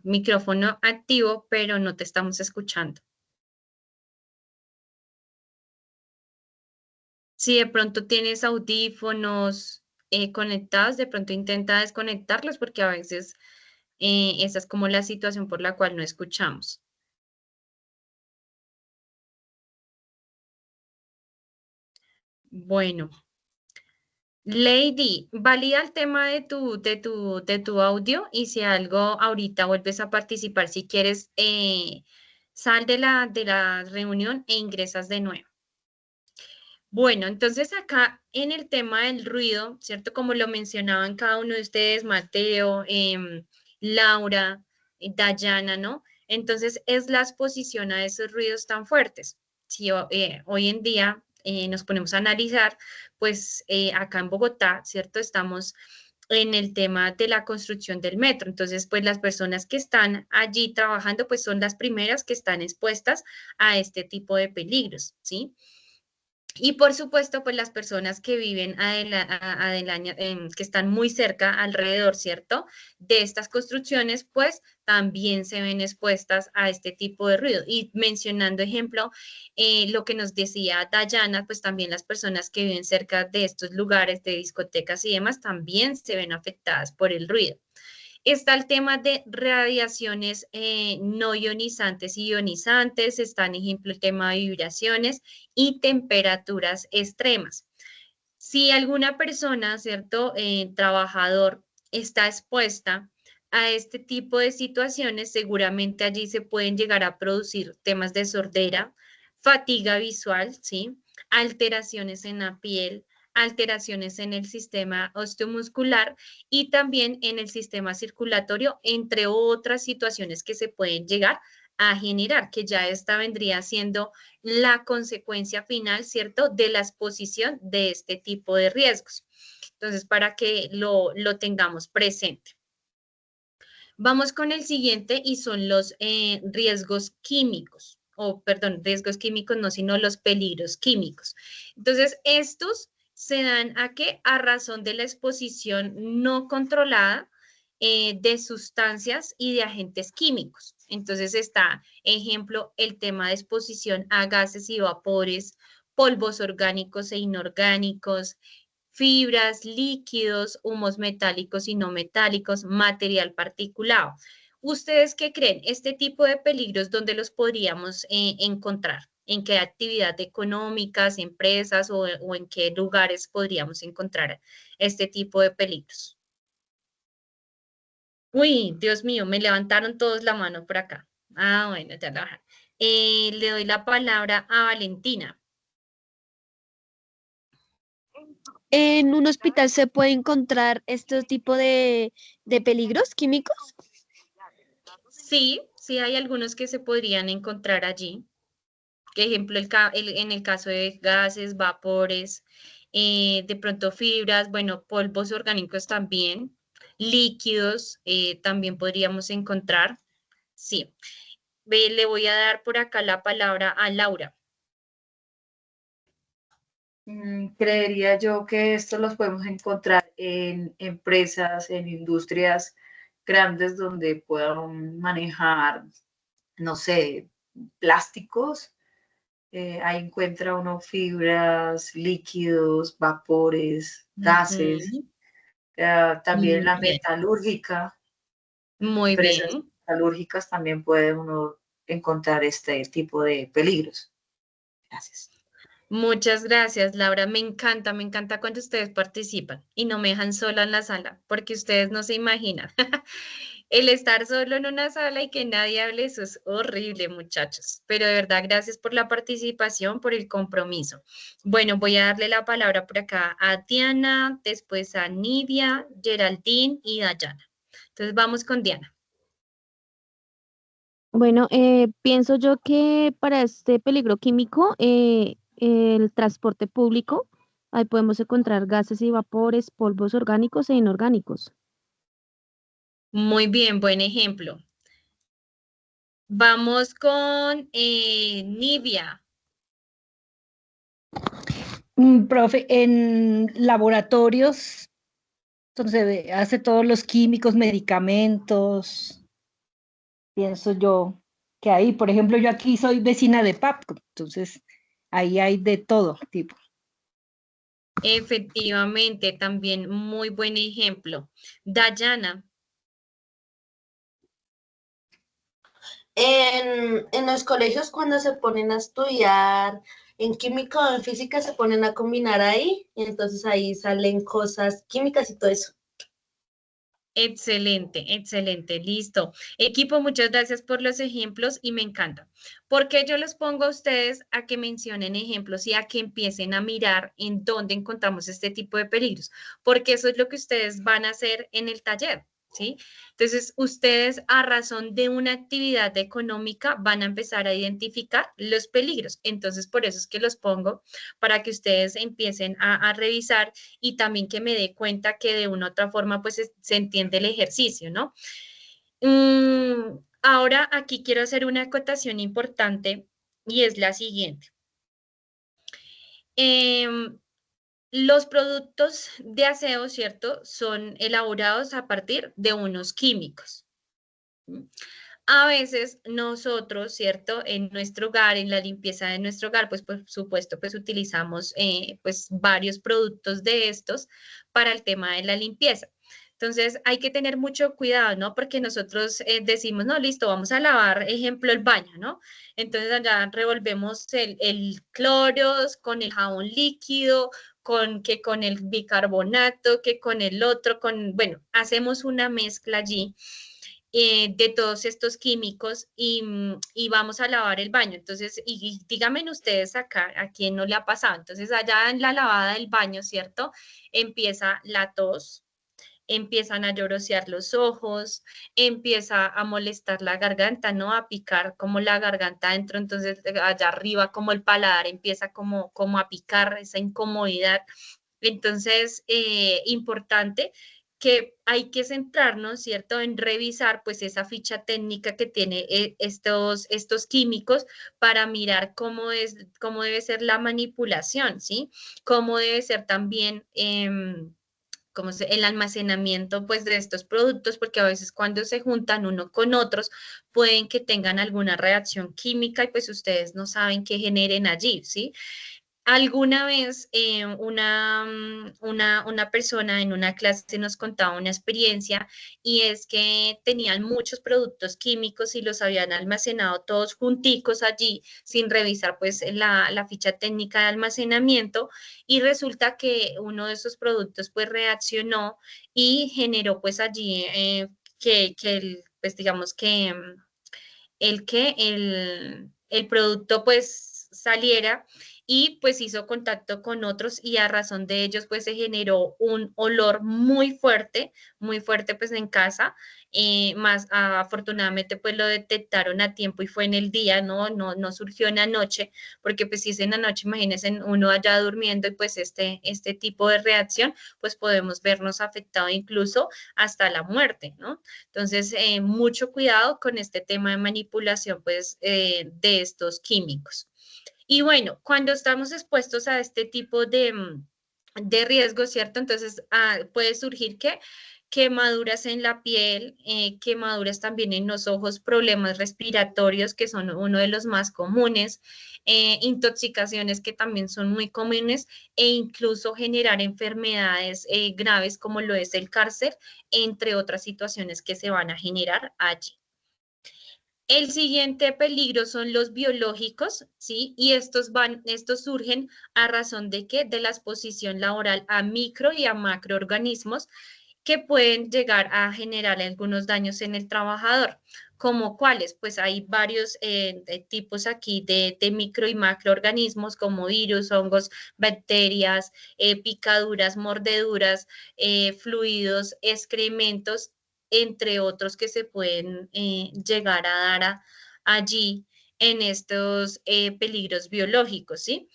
micrófono activo, pero no te estamos escuchando. Si de pronto tienes audífonos conectados, de pronto intenta desconectarlos porque a veces esa es como la situación por la cual no escuchamos. Bueno, Lady, valida el tema de tu audio y si algo ahorita vuelves a participar, si quieres, sal de la reunión e ingresas de nuevo. Bueno, entonces acá en el tema del ruido, ¿cierto? Como lo mencionaban cada uno de ustedes, Mateo, Laura, Dayana, ¿no? Entonces es la exposición a esos ruidos tan fuertes. Si hoy en día nos ponemos a analizar, pues acá en Bogotá, ¿cierto? Estamos en el tema de la construcción del metro. Entonces, pues las personas que están allí trabajando, pues son las primeras que están expuestas a este tipo de peligros, ¿sí? Y por supuesto, pues las personas que viven que están muy cerca, alrededor, ¿cierto? De estas construcciones, pues también se ven expuestas a este tipo de ruido. Y mencionando ejemplo, lo que nos decía Dayana, pues también las personas que viven cerca de estos lugares de discotecas y demás también se ven afectadas por el ruido. Está el tema de radiaciones no ionizantes y ionizantes, está, en ejemplo, el tema de vibraciones y temperaturas extremas. Si alguna persona, ¿cierto? Trabajador está expuesta a este tipo de situaciones, seguramente allí se pueden llegar a producir temas de sordera, fatiga visual, ¿sí? alteraciones en la piel, alteraciones en el sistema osteomuscular y también en el sistema circulatorio, entre otras situaciones que se pueden llegar a generar, que ya esta vendría siendo la consecuencia final, ¿cierto?, de la exposición de este tipo de riesgos. Entonces, para que lo tengamos presente. Vamos con el siguiente y son los riesgos químicos, o perdón, riesgos químicos no, sino los peligros químicos. Entonces, estos se dan a qué? A razón de la exposición no controlada de sustancias y de agentes químicos. Entonces está, ejemplo, el tema de exposición a gases y vapores, polvos orgánicos e inorgánicos, fibras, líquidos, humos metálicos y no metálicos, material particulado. ¿Ustedes qué creen? Este tipo de peligros, ¿dónde los podríamos encontrar? ¿En qué actividad económicas, empresas o en qué lugares podríamos encontrar este tipo de peligros? Uy, Dios mío, me levantaron todos la mano por acá. Ah, bueno, ya la bajaron. Le doy la palabra a Valentina. ¿En un hospital se puede encontrar este tipo de peligros químicos? Sí, sí hay algunos que se podrían encontrar allí. Por ejemplo, en el caso de gases, vapores, de pronto fibras, bueno, polvos orgánicos también, líquidos también podríamos encontrar. Sí. Le voy a dar por acá la palabra a Laura. Creería yo que esto los podemos encontrar en empresas, en industrias grandes donde puedan manejar, no sé, plásticos. Ahí encuentra uno fibras, líquidos, vapores, gases. Ujú. También Muy la bien, metalúrgica, muy empresas bien. metalúrgicas también puede uno encontrar este tipo de peligros. Gracias. Muchas gracias, Laura. Me encanta cuando ustedes participan y no me dejan sola en la sala, porque ustedes no se imaginan. El estar solo en una sala y que nadie hable, eso es horrible, muchachos. Pero de verdad, gracias por la participación, por el compromiso. Bueno, voy a darle la palabra por acá a Diana, después a Nidia, Geraldine y Dayana. Entonces vamos con Diana. Bueno, pienso yo que para este peligro químico, el transporte público, ahí podemos encontrar gases y vapores, polvos orgánicos e inorgánicos. Muy bien, buen ejemplo. Vamos con Nivia. Profe, en laboratorios, entonces hace todos los químicos, medicamentos, pienso yo que ahí, por ejemplo, yo aquí soy vecina de PAPCO, entonces ahí hay de todo tipo. Efectivamente, también muy buen ejemplo. Dayana. En los colegios cuando se ponen a estudiar en química o en física se ponen a combinar ahí y entonces ahí salen cosas químicas y todo eso. Excelente, excelente, listo. Equipo, muchas gracias por los ejemplos y me encanta. Porque yo les pongo a ustedes a que mencionen ejemplos y a que empiecen a mirar en dónde encontramos este tipo de peligros, porque eso es lo que ustedes van a hacer en el taller, ¿sí? Entonces, ustedes a razón de una actividad económica van a empezar a identificar los peligros. Entonces, por eso es que los pongo para que ustedes empiecen a revisar y también que me dé cuenta que de una u otra forma pues se entiende el ejercicio, ¿no? Ahora aquí quiero hacer una acotación importante y es la siguiente. Los productos de aseo, ¿cierto? Son elaborados a partir de unos químicos. A veces nosotros, ¿cierto? En nuestro hogar, en la limpieza de nuestro hogar, pues por supuesto, pues utilizamos pues varios productos de estos para el tema de la limpieza. Entonces hay que tener mucho cuidado, ¿no? Porque nosotros decimos, no, listo, vamos a lavar, ejemplo, el baño, ¿no? Entonces allá revolvemos el cloros con el jabón líquido, con el bicarbonato, que con el otro, bueno, hacemos una mezcla allí de todos estos químicos y vamos a lavar el baño. Entonces, y díganme ustedes acá, ¿a quién no le ha pasado? Entonces, allá en la lavada del baño, ¿cierto? Empieza la tos, empiezan a llorosear los ojos, empieza a molestar la garganta, ¿no? A picar como la garganta adentro, entonces allá arriba como el paladar empieza como a picar esa incomodidad. Entonces, importante que hay que centrarnos, ¿cierto?, en revisar pues esa ficha técnica que tiene estos químicos para mirar cómo debe ser la manipulación, ¿sí? Cómo debe ser también el almacenamiento pues de estos productos, porque a veces cuando se juntan uno con otros pueden que tengan alguna reacción química y pues ustedes no saben qué generen allí, ¿sí? Alguna vez una persona en una clase nos contaba una experiencia y es que tenían muchos productos químicos y los habían almacenado todos junticos allí sin revisar pues la ficha técnica de almacenamiento y resulta que uno de esos productos pues reaccionó y generó pues allí pues digamos que el producto pues saliera y pues hizo contacto con otros y a razón de ellos pues se generó un olor muy fuerte pues en casa, más afortunadamente pues lo detectaron a tiempo y fue en el día, no surgió en la noche, porque pues si es en la noche, imagínense uno allá durmiendo y pues este tipo de reacción pues podemos vernos afectados incluso hasta la muerte, ¿no? Entonces, mucho cuidado con este tema de manipulación, pues, de estos químicos. Y bueno, cuando estamos expuestos a este tipo de riesgos, ¿cierto? Entonces, puede surgir que quemaduras en la piel, quemaduras también en los ojos, problemas respiratorios, que son uno de los más comunes, intoxicaciones que también son muy comunes, e incluso generar enfermedades graves como lo es el cáncer, entre otras situaciones que se van a generar allí. El siguiente peligro son los biológicos, ¿sí? Y estos surgen a razón de qué? De la exposición laboral a micro y a macroorganismos que pueden llegar a generar algunos daños en el trabajador. ¿Como cuáles? Pues hay varios tipos aquí de micro y macroorganismos como virus, hongos, bacterias, picaduras, mordeduras, fluidos, excrementos, entre otros que se pueden llegar a dar allí en estos peligros biológicos, ¿sí?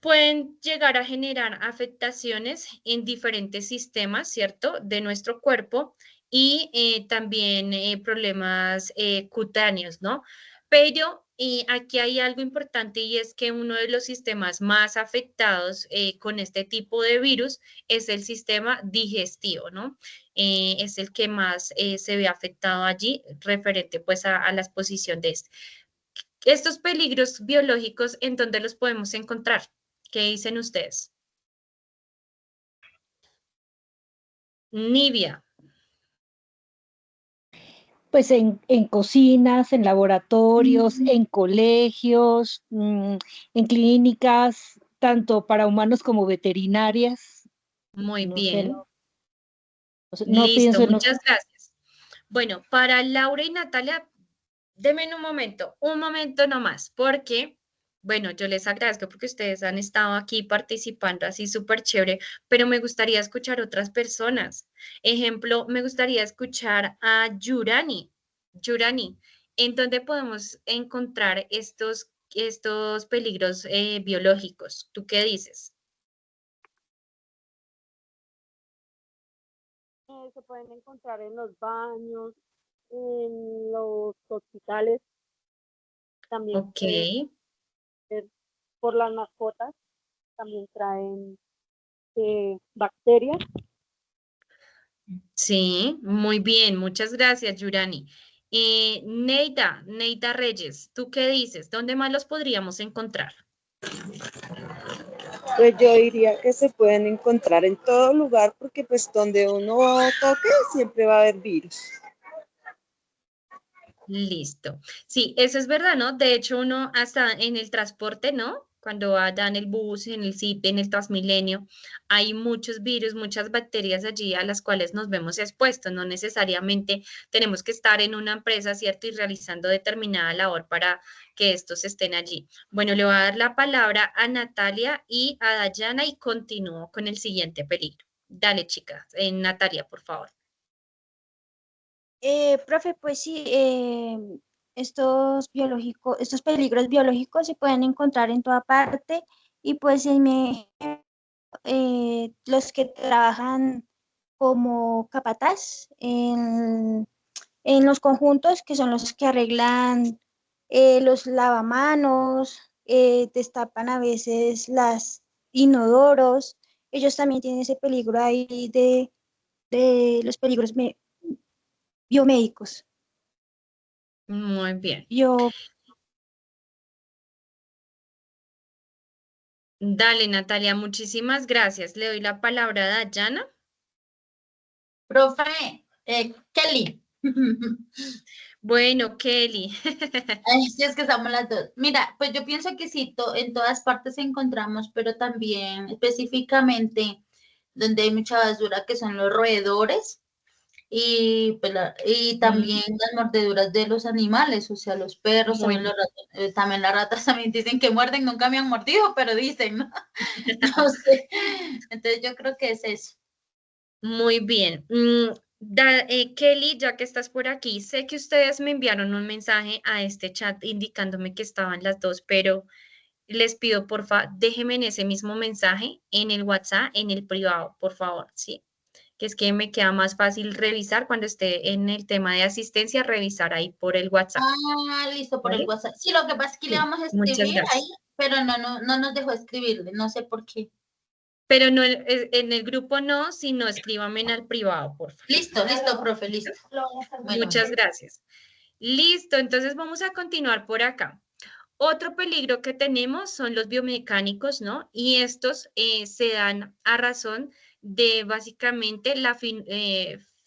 Pueden llegar a generar afectaciones en diferentes sistemas, ¿cierto?, de nuestro cuerpo y también problemas cutáneos, ¿no? Pero aquí hay algo importante y es que uno de los sistemas más afectados con este tipo de virus es el sistema digestivo, ¿no? Es el que más se ve afectado allí referente pues a la exposición de este. Estos peligros biológicos, ¿en dónde los podemos encontrar? ¿Qué dicen ustedes? Nivia. Pues en cocinas, en laboratorios, en colegios, en clínicas, tanto para humanos como veterinarias. Muy No sé, bien. no Listo, pienso en muchas gracias. Bueno, para Laura y Natalia, denme un momento nomás, porque, bueno, yo les agradezco porque ustedes han estado aquí participando así súper chévere, pero me gustaría escuchar otras personas. Ejemplo, me gustaría escuchar a Yurani. Yurani, ¿en dónde podemos encontrar estos peligros biológicos? ¿Tú qué dices? Se pueden encontrar en los baños, en los hospitales, también Ok. por las mascotas, también traen bacterias. Sí, muy bien, muchas gracias, Yurani. Neida Reyes, ¿tú qué dices? ¿Dónde más los podríamos encontrar? Pues yo diría que se pueden encontrar en todo lugar porque pues donde uno toque siempre va a haber virus. Listo. Sí, eso es verdad, ¿no? De hecho, uno hasta en el transporte, ¿no? cuando va en el bus, en el CIT, en el Transmilenio, hay muchos virus, muchas bacterias allí a las cuales nos vemos expuestos. No necesariamente tenemos que estar en una empresa, ¿cierto? Y realizando determinada labor para que estos estén allí. Bueno, le voy a dar la palabra a Natalia y a Dayana y continúo con el siguiente peligro. Dale, chicas. Natalia, por favor. Profe, pues sí, estos peligros biológicos se pueden encontrar en toda parte y pues los que trabajan como capataz en los conjuntos, que son los que arreglan los lavamanos, destapan a veces las inodoros, ellos también tienen ese peligro ahí de los peligros biomédicos. Muy bien. Dale, Natalia, muchísimas gracias. Le doy la palabra a Dayana. Profe, Kelly. Bueno, Kelly. Ay, sí, es que estamos las dos. Mira, pues yo pienso que sí, en todas partes encontramos, pero también específicamente donde hay mucha basura, que son los roedores y, pues, y también las mordeduras de los animales, o sea, los perros, también los ratos, también las ratas también dicen que muerden, nunca me han mordido, pero dicen, ¿no? No sé. Entonces yo creo que es eso. Muy bien. Kelly, ya que estás por aquí, sé que ustedes me enviaron un mensaje a este chat indicándome que estaban las dos, pero les pido, porfa, déjenme en ese mismo mensaje, en el WhatsApp, en el privado, por favor, ¿sí? Que es que me queda más fácil revisar cuando esté en el tema de asistencia, revisar ahí por el WhatsApp. Ah, listo, por el ¿Vale? WhatsApp. Sí, lo que pasa es que Sí, le vamos a muchas escribir ahí, gracias. pero no nos dejó escribirle, no sé por qué. Pero no en el grupo no, sino escríbame en el privado, por favor. Listo, listo, profe, listo. Bueno. Muchas gracias. Listo, entonces vamos a continuar por acá. Otro peligro que tenemos son los biomecánicos, ¿no? Y estos se dan a razón de básicamente la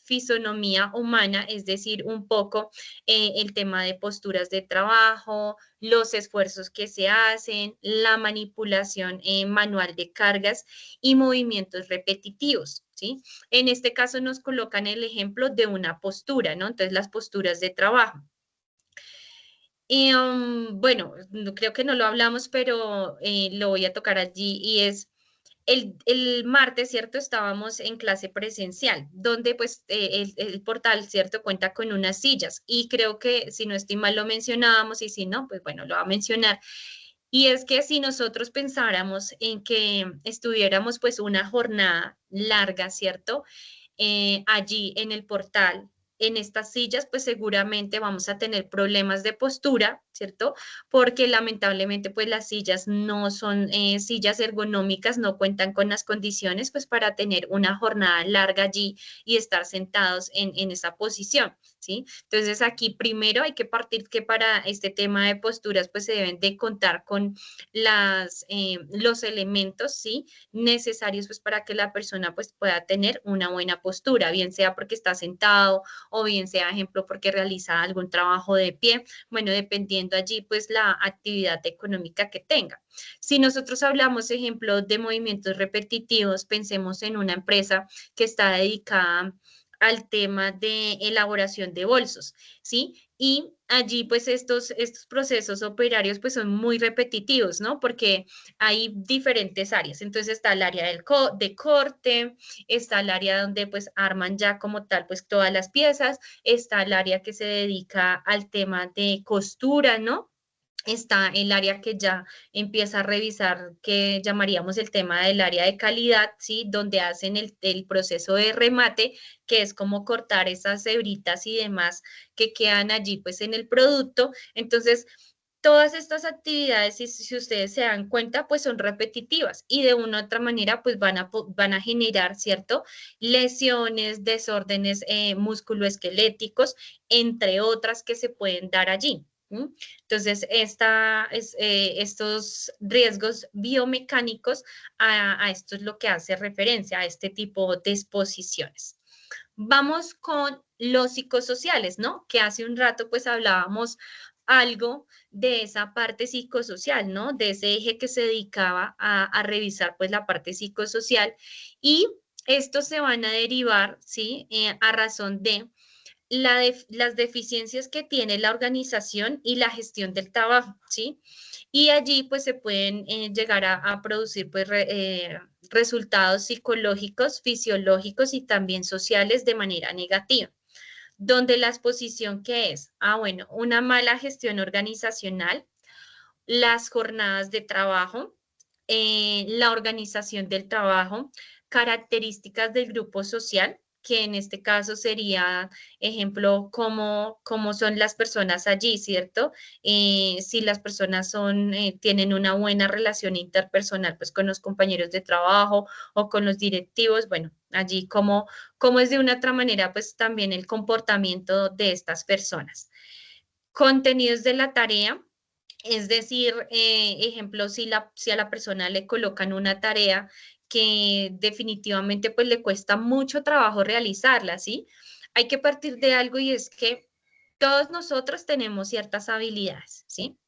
fisonomía humana, es decir, un poco el tema de posturas de trabajo, los esfuerzos que se hacen, la manipulación manual de cargas y movimientos repetitivos, ¿sí? En este caso nos colocan el ejemplo de una postura, ¿no? Entonces, las posturas de trabajo. Y bueno, creo que no lo hablamos, pero lo voy a tocar allí y es el martes, ¿cierto? Estábamos en clase presencial, donde pues el portal, ¿cierto? Cuenta con unas sillas y creo que si no estoy mal lo mencionábamos y si no, pues bueno, lo va a mencionar. Y es que si nosotros pensáramos en que estuviéramos pues una jornada larga, ¿cierto? Allí en el portal, en estas sillas, pues seguramente vamos a tener problemas de postura, ¿cierto? Porque lamentablemente pues las sillas no son sillas ergonómicas, no cuentan con las condiciones pues para tener una jornada larga allí y estar sentados en esa posición, ¿sí? Entonces aquí primero hay que partir que para este tema de posturas pues se deben de contar con los elementos, ¿sí? Necesarios pues para que la persona pues pueda tener una buena postura, bien sea porque está sentado o bien sea, ejemplo, porque realiza algún trabajo de pie, bueno, dependiendo allí pues la actividad económica que tenga. Si nosotros hablamos, ejemplo, de movimientos repetitivos, pensemos en una empresa que está dedicada al tema de elaboración de bolsos, ¿sí? Y allí pues estos procesos operarios pues son muy repetitivos, ¿no? Porque hay diferentes áreas. Entonces está el área de corte, está el área donde pues arman ya como tal pues todas las piezas, está el área que se dedica al tema de costura, ¿no? Está el área que ya empieza a revisar, que llamaríamos el tema del área de calidad, ¿sí? Donde hacen el proceso de remate, que es como cortar esas hebritas y demás que quedan allí pues en el producto. Entonces, todas estas actividades, si ustedes se dan cuenta, pues son repetitivas y de una u otra manera pues van a generar, ¿cierto? Lesiones, desórdenes musculoesqueléticos, entre otras que se pueden dar allí. Entonces, estos riesgos biomecánicos, a esto es lo que hace referencia a este tipo de exposiciones. Vamos con los psicosociales, ¿no? Que hace un rato pues hablábamos algo de esa parte psicosocial, ¿no? De ese eje que se dedicaba a revisar pues la parte psicosocial, y estos se van a derivar, ¿sí? A razón de las deficiencias que tiene la organización y la gestión del trabajo, ¿sí? Y allí pues se pueden llegar a producir pues resultados psicológicos, fisiológicos y también sociales de manera negativa. Donde la exposición, ¿qué es? Bueno, una mala gestión organizacional, las jornadas de trabajo, la organización del trabajo, características del grupo social, que en este caso sería, ejemplo, cómo son las personas allí, ¿cierto? Si las personas tienen una buena relación interpersonal, pues con los compañeros de trabajo o con los directivos, bueno, allí cómo es de una otra manera, pues también el comportamiento de estas personas. Contenidos de la tarea, es decir, ejemplo, si a la persona le colocan una tarea que definitivamente pues le cuesta mucho trabajo realizarla, ¿sí? Hay que partir de algo, y es que todos nosotros tenemos ciertas habilidades, ¿sí?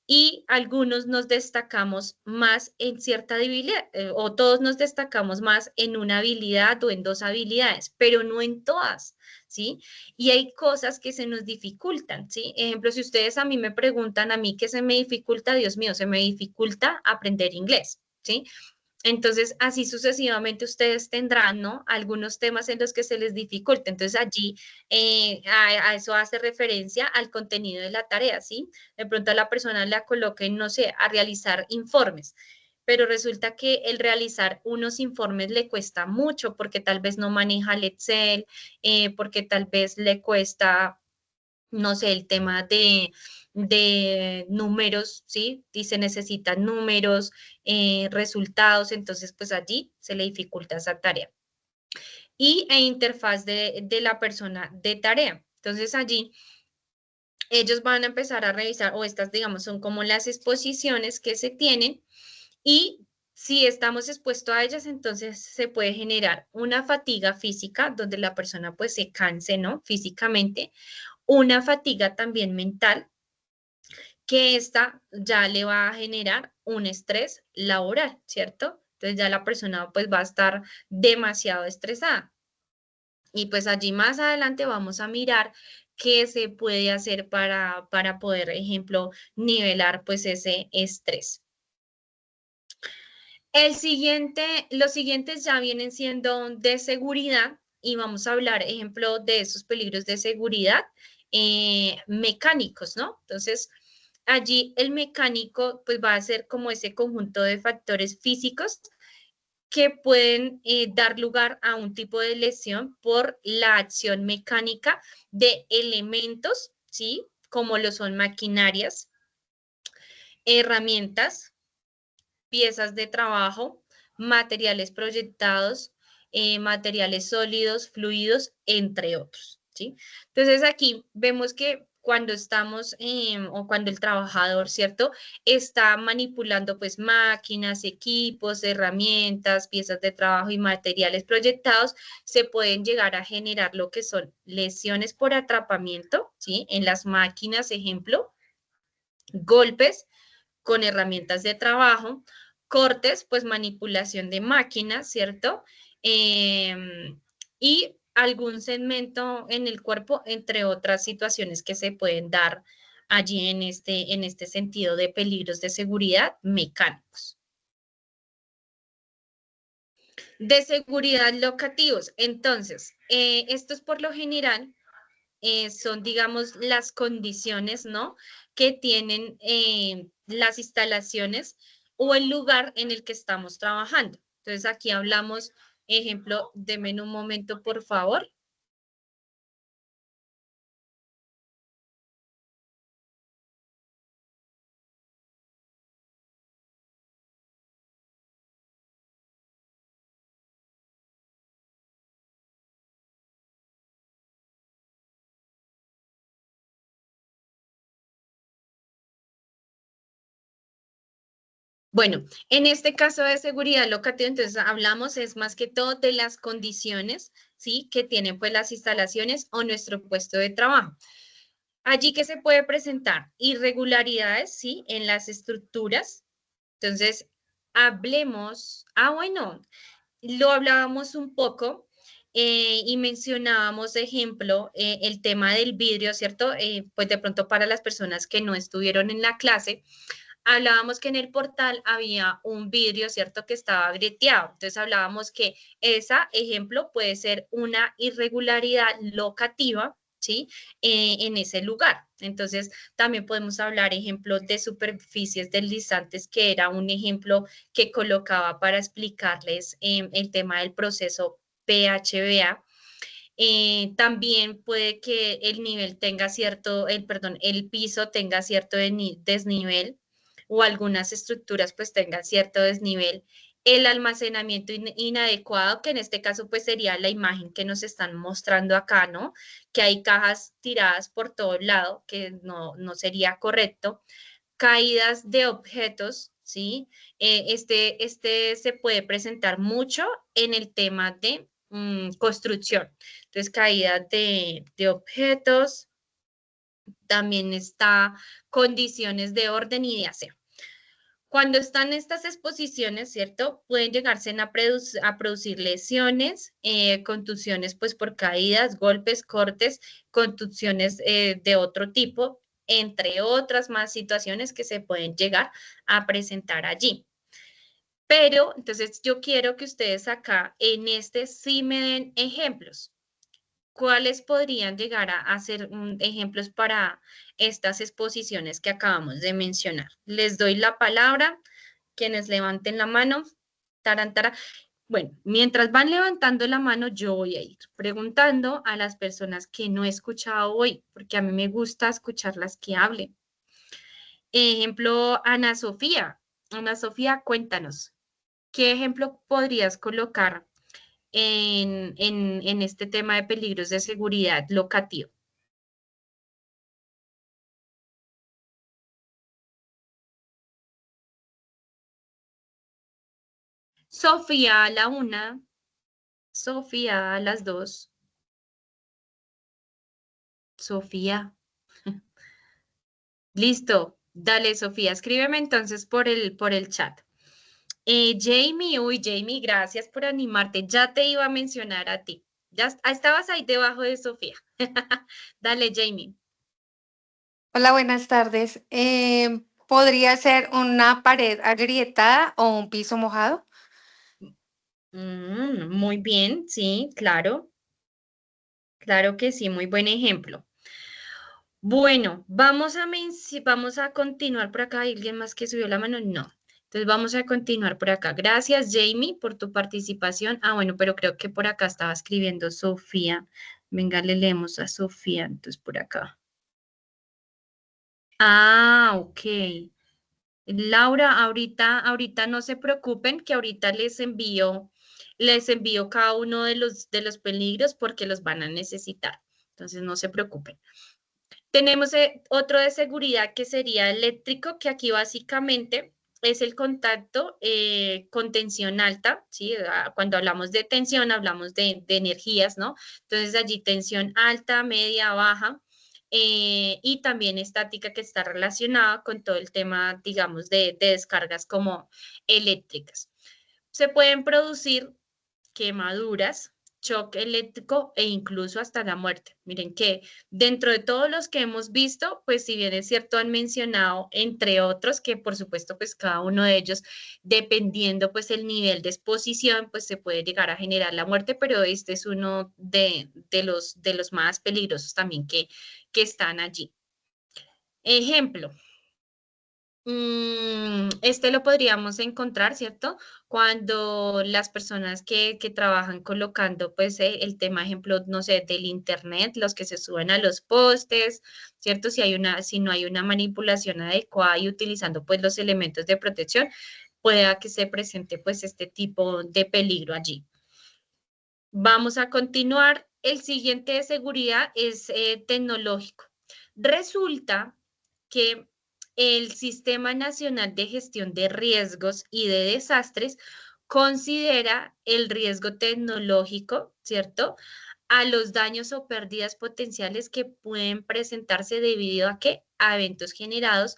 Y algunos nos destacamos más en cierta habilidad, o todos nos destacamos más en una habilidad o en dos habilidades, pero no en todas, ¿sí? Y hay cosas que se nos dificultan, ¿sí? Ejemplo, si ustedes a mí me preguntan, a mí qué se me dificulta, Dios mío, se me dificulta aprender inglés, ¿sí? Entonces, así sucesivamente ustedes tendrán, ¿no? Algunos temas en los que se les dificulta. Entonces, allí a eso hace referencia al contenido de la tarea, ¿sí? De pronto a la persona la coloquen, no sé, a realizar informes, pero resulta que el realizar unos informes le cuesta mucho porque tal vez no maneja el Excel, porque tal vez le cuesta, no sé, el tema de números, ¿sí? Y se necesitan números, resultados, entonces pues allí se le dificulta esa tarea. E interfaz de la persona de tarea. Entonces allí ellos van a empezar a revisar, o estas, digamos, son como las exposiciones que se tienen, y si estamos expuestos a ellas, entonces se puede generar una fatiga física, donde la persona pues se canse, ¿no? Físicamente, una fatiga también mental, que esta ya le va a generar un estrés laboral, ¿cierto? Entonces ya la persona pues va a estar demasiado estresada. Y pues allí más adelante vamos a mirar qué se puede hacer para poder, ejemplo, nivelar pues ese estrés. Los siguientes ya vienen siendo de seguridad, y vamos a hablar, ejemplo, de esos peligros de seguridad mecánicos, ¿no? Entonces, allí el mecánico pues va a ser como ese conjunto de factores físicos que pueden dar lugar a un tipo de lesión por la acción mecánica de elementos, ¿sí? Como lo son maquinarias, herramientas, piezas de trabajo, materiales proyectados, materiales sólidos, fluidos, entre otros, ¿sí? Entonces aquí vemos que cuando estamos o cuando el trabajador, ¿cierto? Está manipulando pues máquinas, equipos, herramientas, piezas de trabajo y materiales proyectados, se pueden llegar a generar lo que son lesiones por atrapamiento, ¿sí? En las máquinas, ejemplo, golpes con herramientas de trabajo, cortes, pues manipulación de máquinas, ¿cierto? Y algún segmento en el cuerpo, entre otras situaciones que se pueden dar allí en este sentido de peligros de seguridad mecánicos. De seguridad locativos. Entonces, estos por lo general son, digamos, las condiciones, ¿no? Que tienen las instalaciones o el lugar en el que estamos trabajando. Entonces, aquí hablamos, ejemplo, deme un momento, por favor. Bueno, en este caso de seguridad locativa, entonces hablamos es más que todo de las condiciones, ¿sí? Que tienen pues las instalaciones o nuestro puesto de trabajo. Allí que se puede presentar irregularidades, ¿sí? En las estructuras. Entonces, hablemos, bueno, lo hablábamos un poco y mencionábamos, ejemplo, el tema del vidrio, ¿cierto? Pues de pronto para las personas que no estuvieron en la clase, hablábamos que en el portal había un vidrio, ¿cierto? Que estaba grieteado. Entonces hablábamos que esa, ejemplo, puede ser una irregularidad locativa, ¿sí? En ese lugar. Entonces también podemos hablar, ejemplo, de superficies deslizantes, que era un ejemplo que colocaba para explicarles el tema del proceso PHBA. También puede que el nivel tenga cierto, el piso tenga cierto desnivel o algunas estructuras pues tengan cierto desnivel. El almacenamiento inadecuado, que en este caso pues sería la imagen que nos están mostrando acá, ¿no? Que hay cajas tiradas por todo lado, que no sería correcto. Caídas de objetos, ¿sí? Este se puede presentar mucho en el tema de construcción. Entonces, caída de objetos, también está condiciones de orden y de aseo. Cuando están estas exposiciones, ¿cierto? Pueden llegarse a producir lesiones, contusiones pues por caídas, golpes, cortes, contusiones de otro tipo, entre otras más situaciones que se pueden llegar a presentar allí. Pero, entonces, yo quiero que ustedes acá en este sí me den ejemplos. ¿Cuáles podrían llegar a ser ejemplos para estas exposiciones que acabamos de mencionar? Les doy la palabra, quienes levanten la mano. Tarantara. Bueno, mientras van levantando la mano, yo voy a ir preguntando a las personas que no he escuchado hoy, porque a mí me gusta escucharlas que hablen. Ejemplo, Ana Sofía. Ana Sofía, cuéntanos, ¿qué ejemplo podrías colocar en este tema de peligros de seguridad locativo? Sofía a la una, Sofía a las dos. Sofía. Listo. Dale, Sofía, escríbeme entonces por el chat. Jamie, Jamie, gracias por animarte. Ya te iba a mencionar a ti. Ya estabas ahí debajo de Sofía. Dale, Jamie. Hola, buenas tardes. ¿Podría ser una pared agrietada o un piso mojado? Muy bien, sí, claro. Claro que sí, muy buen ejemplo. Bueno, vamos a continuar por acá. ¿Hay alguien más que subió la mano? No. Entonces vamos a continuar por acá. Gracias, Jamie, por tu participación. Bueno, pero creo que por acá estaba escribiendo Sofía. Venga, le leemos a Sofía, entonces por acá. Ok. Laura, ahorita no se preocupen, que ahorita les envío cada uno de los peligros porque los van a necesitar. Entonces no se preocupen. Tenemos otro de seguridad que sería eléctrico, que aquí básicamente es el contacto con tensión alta, ¿sí? Cuando hablamos de tensión, hablamos de energías, ¿no? Entonces allí tensión alta, media, baja, y también estática, que está relacionada con todo el tema, digamos, de descargas como eléctricas. Se pueden producir quemaduras, choque eléctrico e incluso hasta la muerte. Miren que dentro de todos los que hemos visto, pues si bien es cierto, han mencionado entre otros que por supuesto pues cada uno de ellos, dependiendo pues el nivel de exposición, pues se puede llegar a generar la muerte, pero este es uno de los más peligrosos también que están allí. Ejemplo, este lo podríamos encontrar, ¿cierto? Cuando las personas que trabajan colocando, pues, el tema, ejemplo, no sé, del internet, los que se suben a los postes, ¿cierto? Si no hay una manipulación adecuada y utilizando, pues, los elementos de protección, pueda que se presente, pues, este tipo de peligro allí. Vamos a continuar. El siguiente de seguridad es tecnológico. Resulta que el Sistema Nacional de Gestión de Riesgos y de Desastres considera el riesgo tecnológico, ¿cierto? a los daños o pérdidas potenciales que pueden presentarse debido a ¿qué? A eventos generados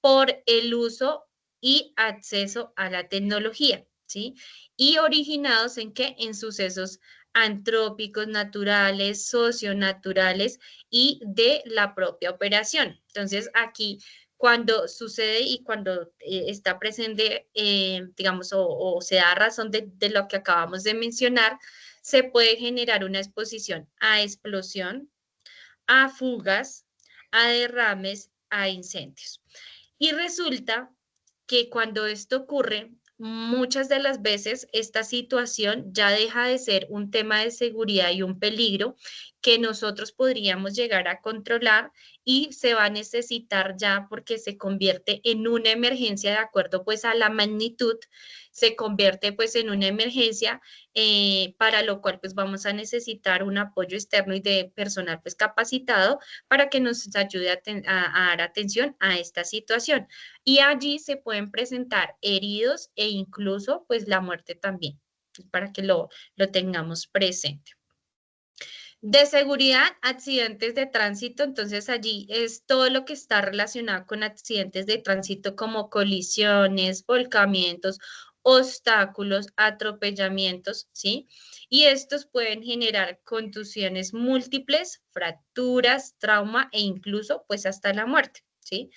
por el uso y acceso a la tecnología, ¿sí? Y originados en ¿qué? En sucesos antrópicos, naturales, socionaturales y de la propia operación. Entonces, aquí cuando sucede y cuando está presente, digamos, o se da razón de lo que acabamos de mencionar, se puede generar una exposición a explosión, a fugas, a derrames, a incendios. Y resulta que cuando esto ocurre, muchas de las veces esta situación ya deja de ser un tema de seguridad y un peligro que nosotros podríamos llegar a controlar y se va a necesitar ya porque se convierte en una emergencia de acuerdo pues a la magnitud, se convierte pues en una emergencia para lo cual pues vamos a necesitar un apoyo externo y de personal pues capacitado para que nos ayude a dar atención a esta situación. Y allí se pueden presentar heridos e incluso pues la muerte también, para que lo tengamos presente. De seguridad, accidentes de tránsito, entonces allí es todo lo que está relacionado con accidentes de tránsito como colisiones, volcamientos, obstáculos, atropellamientos, ¿sí? Y estos pueden generar contusiones múltiples, fracturas, trauma e incluso pues hasta la muerte, ¿sí?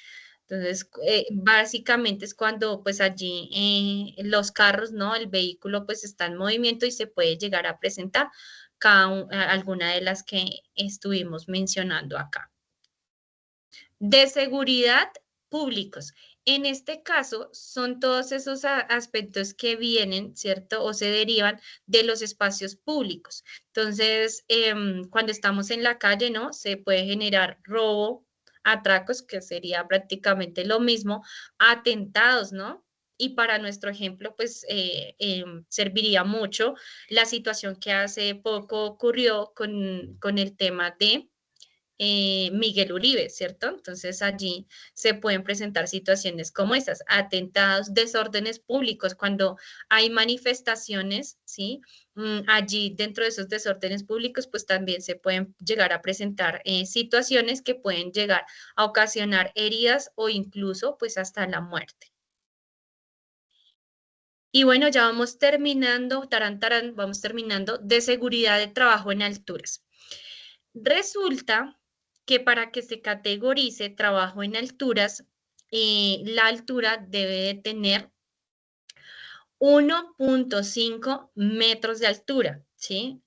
Entonces, básicamente es cuando pues allí los carros, ¿no? El vehículo pues está en movimiento y se puede llegar a presentar alguna de las que estuvimos mencionando acá. De seguridad públicos. En este caso, son todos esos aspectos que vienen, ¿cierto? O se derivan de los espacios públicos. Entonces, cuando estamos en la calle, ¿no? Se puede generar robo, atracos, que sería prácticamente lo mismo, atentados, ¿no? Y para nuestro ejemplo, pues serviría mucho la situación que hace poco ocurrió con el tema de Miguel Uribe, ¿cierto? Entonces allí se pueden presentar situaciones como esas, atentados, desórdenes públicos, cuando hay manifestaciones, ¿sí? Allí dentro de esos desórdenes públicos, pues también se pueden llegar a presentar situaciones que pueden llegar a ocasionar heridas o incluso pues hasta la muerte. Y bueno, ya vamos terminando, vamos terminando de seguridad de trabajo en alturas. Resulta que para que se categorice trabajo en alturas, la altura debe de tener 1.5 metros de altura, ¿sí?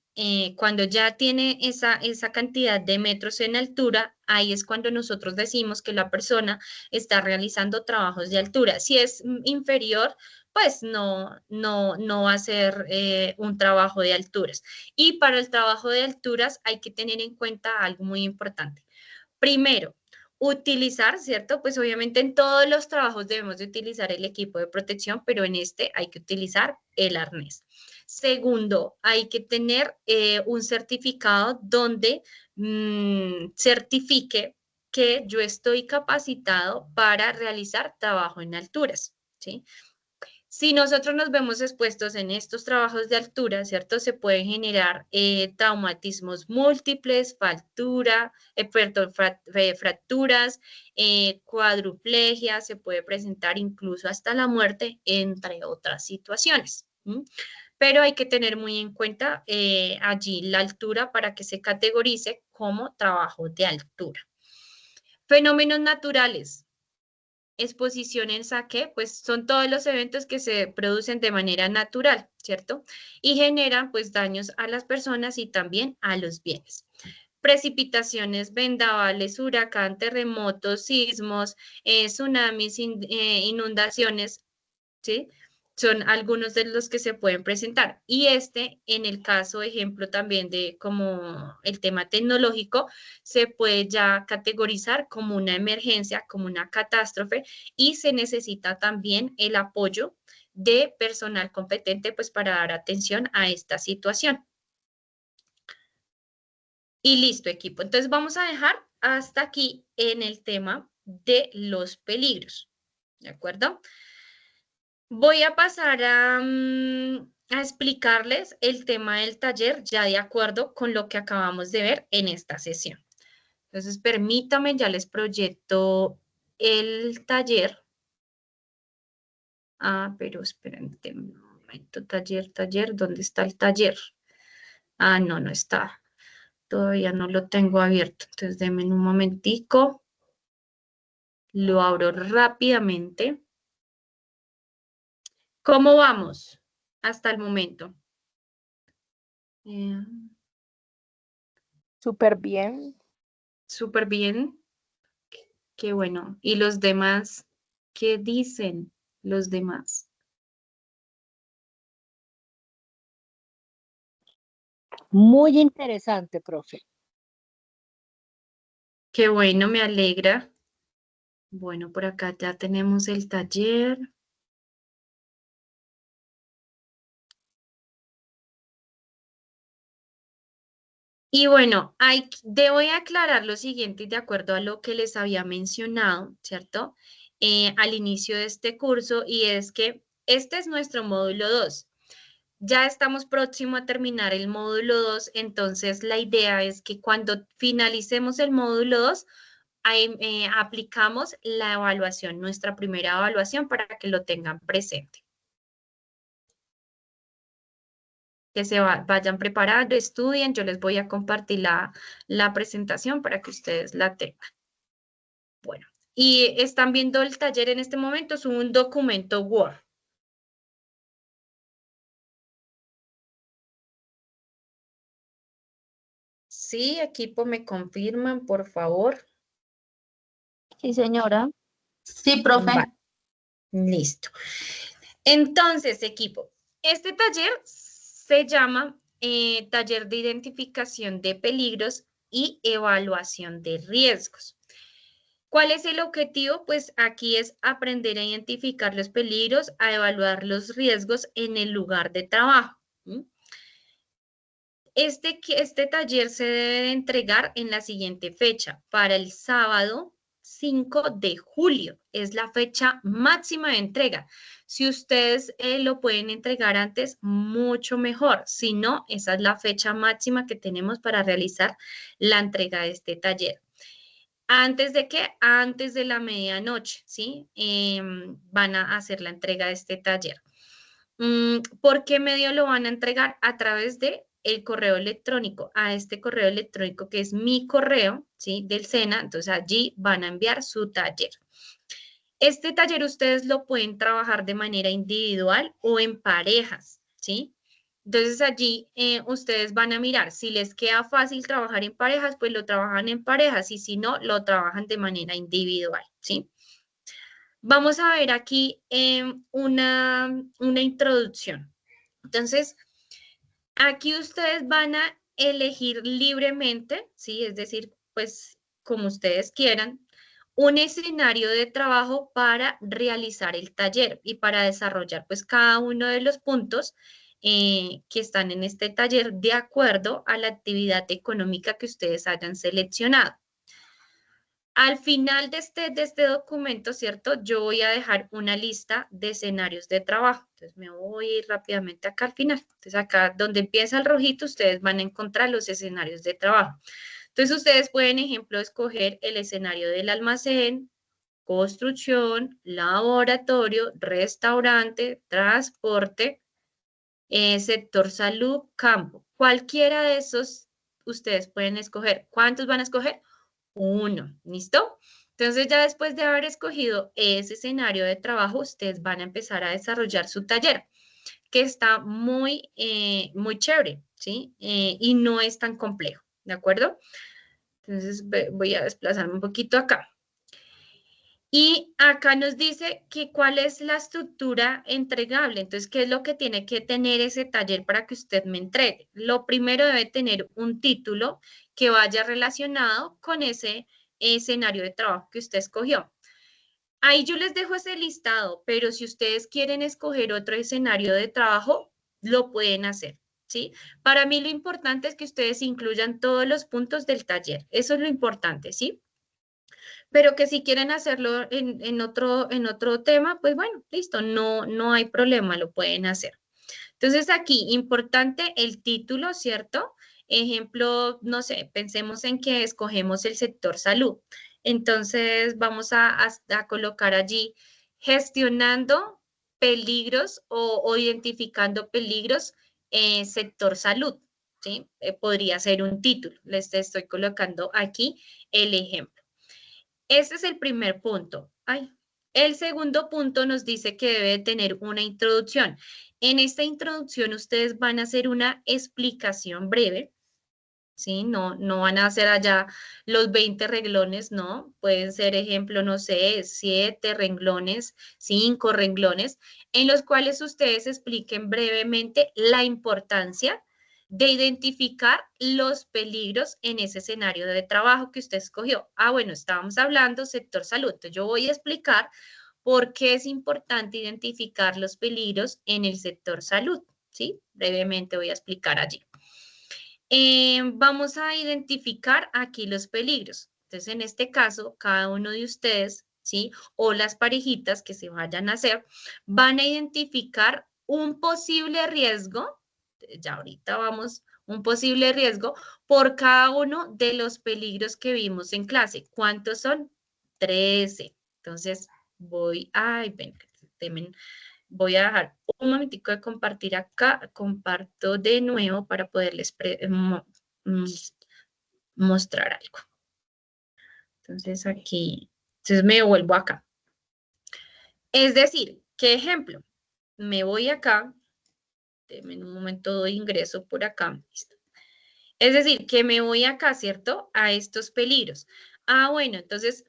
Cuando ya tiene esa cantidad de metros en altura, ahí es cuando nosotros decimos que la persona está realizando trabajos de altura. Si es inferior, pues no va a ser un trabajo de alturas. Y para el trabajo de alturas hay que tener en cuenta algo muy importante. Primero, utilizar, ¿cierto? Pues obviamente en todos los trabajos debemos de utilizar el equipo de protección, pero en este hay que utilizar el arnés. Segundo, hay que tener un certificado donde certifique que yo estoy capacitado para realizar trabajo en alturas, ¿sí? Si nosotros nos vemos expuestos en estos trabajos de altura, ¿cierto? Se pueden generar traumatismos múltiples, fracturas, cuadruplegia, se puede presentar incluso hasta la muerte, entre otras situaciones. Pero hay que tener muy en cuenta allí la altura para que se categorice como trabajo de altura. Fenómenos naturales. Exposición en saque, pues son todos los eventos que se producen de manera natural, ¿cierto? Y generan pues daños a las personas y también a los bienes. Precipitaciones, vendavales, huracán, terremotos, sismos, tsunamis, inundaciones, ¿sí? Son algunos de los que se pueden presentar. Y en el caso, ejemplo también de como el tema tecnológico, se puede ya categorizar como una emergencia, como una catástrofe, y se necesita también el apoyo de personal competente pues para dar atención a esta situación. Y listo, equipo. Entonces vamos a dejar hasta aquí en el tema de los peligros, ¿de acuerdo? Voy a pasar a explicarles el tema del taller ya de acuerdo con lo que acabamos de ver en esta sesión. Entonces, permítame, ya les proyecto el taller. Ah, pero esperen un momento, taller, ¿dónde está el taller? Ah, no, no está. Todavía no lo tengo abierto. Entonces, denme un momentico. Lo abro rápidamente. ¿Cómo vamos hasta el momento? Súper bien. Súper bien. Qué bueno. ¿Y los demás? ¿Qué dicen los demás? Muy interesante, profe. Qué bueno, me alegra. Bueno, por acá ya tenemos el taller. Y bueno, debo aclarar lo siguiente de acuerdo a lo que les había mencionado, ¿cierto? Al inicio de este curso, y es que este es nuestro módulo 2. Ya estamos próximos a terminar el módulo 2, entonces la idea es que cuando finalicemos el módulo 2, aplicamos la evaluación, nuestra primera evaluación, para que lo tengan presente. Que se vayan preparando, estudien, yo les voy a compartir la presentación para que ustedes la tengan. Bueno, y están viendo el taller en este momento, es un documento Word. Sí, equipo, me confirman, por favor. Sí, señora. Sí, profe. Vale. Listo. Entonces, equipo, este taller se llama Taller de Identificación de Peligros y Evaluación de Riesgos. ¿Cuál es el objetivo? Pues aquí es aprender a identificar los peligros, a evaluar los riesgos en el lugar de trabajo. Este taller se debe de entregar en la siguiente fecha, para el sábado 5 de julio. Es la fecha máxima de entrega. Si ustedes lo pueden entregar antes, mucho mejor. Si no, esa es la fecha máxima que tenemos para realizar la entrega de este taller. ¿Antes de qué? Antes de la medianoche, ¿sí? Van a hacer la entrega de este taller. ¿Por qué medio lo van a entregar? A través de el correo electrónico, a este correo electrónico que es mi correo, ¿sí? Del SENA, entonces allí van a enviar su taller. Este taller ustedes lo pueden trabajar de manera individual o en parejas, ¿sí? Entonces allí ustedes van a mirar, si les queda fácil trabajar en parejas, pues lo trabajan en parejas, y si no, lo trabajan de manera individual, ¿sí? Vamos a ver aquí una introducción. Entonces, aquí ustedes van a elegir libremente, ¿sí? Es decir, pues como ustedes quieran, un escenario de trabajo para realizar el taller y para desarrollar pues cada uno de los puntos que están en este taller de acuerdo a la actividad económica que ustedes hayan seleccionado. Al final de este documento, ¿cierto? Yo voy a dejar una lista de escenarios de trabajo. Entonces, me voy a ir rápidamente acá al final. Entonces, acá donde empieza el rojito, ustedes van a encontrar los escenarios de trabajo. Entonces, ustedes pueden, ejemplo, escoger el escenario del almacén, construcción, laboratorio, restaurante, transporte, sector salud, campo. Cualquiera de esos ustedes pueden escoger. ¿Cuántos van a escoger? Uno, ¿listo? Entonces ya después de haber escogido ese escenario de trabajo, ustedes van a empezar a desarrollar su taller, que está muy chévere, ¿sí? Y no es tan complejo, ¿de acuerdo? Entonces voy a desplazarme un poquito acá. Y acá nos dice que cuál es la estructura entregable. Entonces, ¿qué es lo que tiene que tener ese taller para que usted me entregue? Lo primero, debe tener un título que vaya relacionado con ese escenario de trabajo que usted escogió. Ahí yo les dejo ese listado, pero si ustedes quieren escoger otro escenario de trabajo, lo pueden hacer, ¿sí? Para mí lo importante es que ustedes incluyan todos los puntos del taller. Eso es lo importante, ¿sí? Pero que si quieren hacerlo en otro tema, pues bueno, listo, no hay problema, lo pueden hacer. Entonces aquí, importante el título, ¿cierto? Ejemplo, no sé, pensemos en que escogemos el sector salud. Entonces vamos a colocar allí gestionando peligros o identificando peligros en sector salud, ¿sí? Podría ser un título. Les estoy colocando aquí el ejemplo. Ese es el primer punto. Ay. El segundo punto nos dice que debe tener una introducción. En esta introducción ustedes van a hacer una explicación breve, ¿sí? No van a hacer allá los 20 renglones, no. Pueden ser, ejemplo, no sé, 7 renglones, 5 renglones, en los cuales ustedes expliquen brevemente la importancia de identificar los peligros en ese escenario de trabajo que usted escogió. Ah, bueno, estábamos hablando sector salud. Entonces yo voy a explicar por qué es importante identificar los peligros en el sector salud, ¿sí? Brevemente voy a explicar allí. Vamos a identificar aquí los peligros. Entonces, en este caso, cada uno de ustedes, ¿sí? O las parejitas que se vayan a hacer, van a identificar un posible riesgo, ya ahorita vamos, un posible riesgo por cada uno de los peligros que vimos en clase. ¿Cuántos son? 13. Entonces, voy a dejar un momentico de compartir acá, comparto de nuevo para poderles mostrar algo. Entonces aquí, entonces me vuelvo acá. Es decir, ¿qué ejemplo? Me voy acá, en un momento doy ingreso por acá. Es decir, que me voy acá, ¿cierto? A estos peligros. Ah, bueno, entonces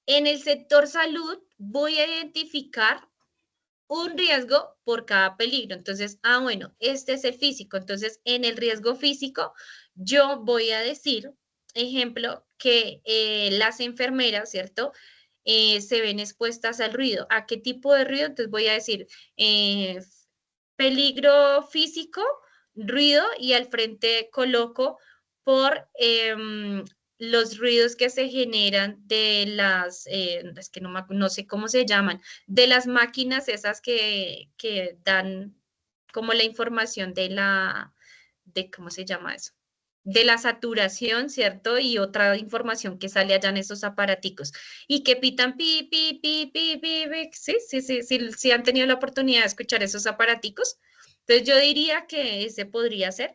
en el sector salud voy a identificar un riesgo por cada peligro. Entonces, bueno, este es el físico. Entonces, en el riesgo físico, yo voy a decir, ejemplo, que las enfermeras, ¿cierto? Se ven expuestas al ruido. ¿A qué tipo de ruido? Entonces voy a decir peligro físico, ruido, y al frente coloco por los ruidos que se generan de las, es que no sé cómo se llaman, de las máquinas esas que dan como la información ¿cómo se llama eso? De la saturación, ¿cierto? Y otra información que sale allá en esos aparaticos. Y que pitan pi, pi, pi, pi, pi, pi. Sí, han tenido la oportunidad de escuchar esos aparaticos. Entonces yo diría que ese podría ser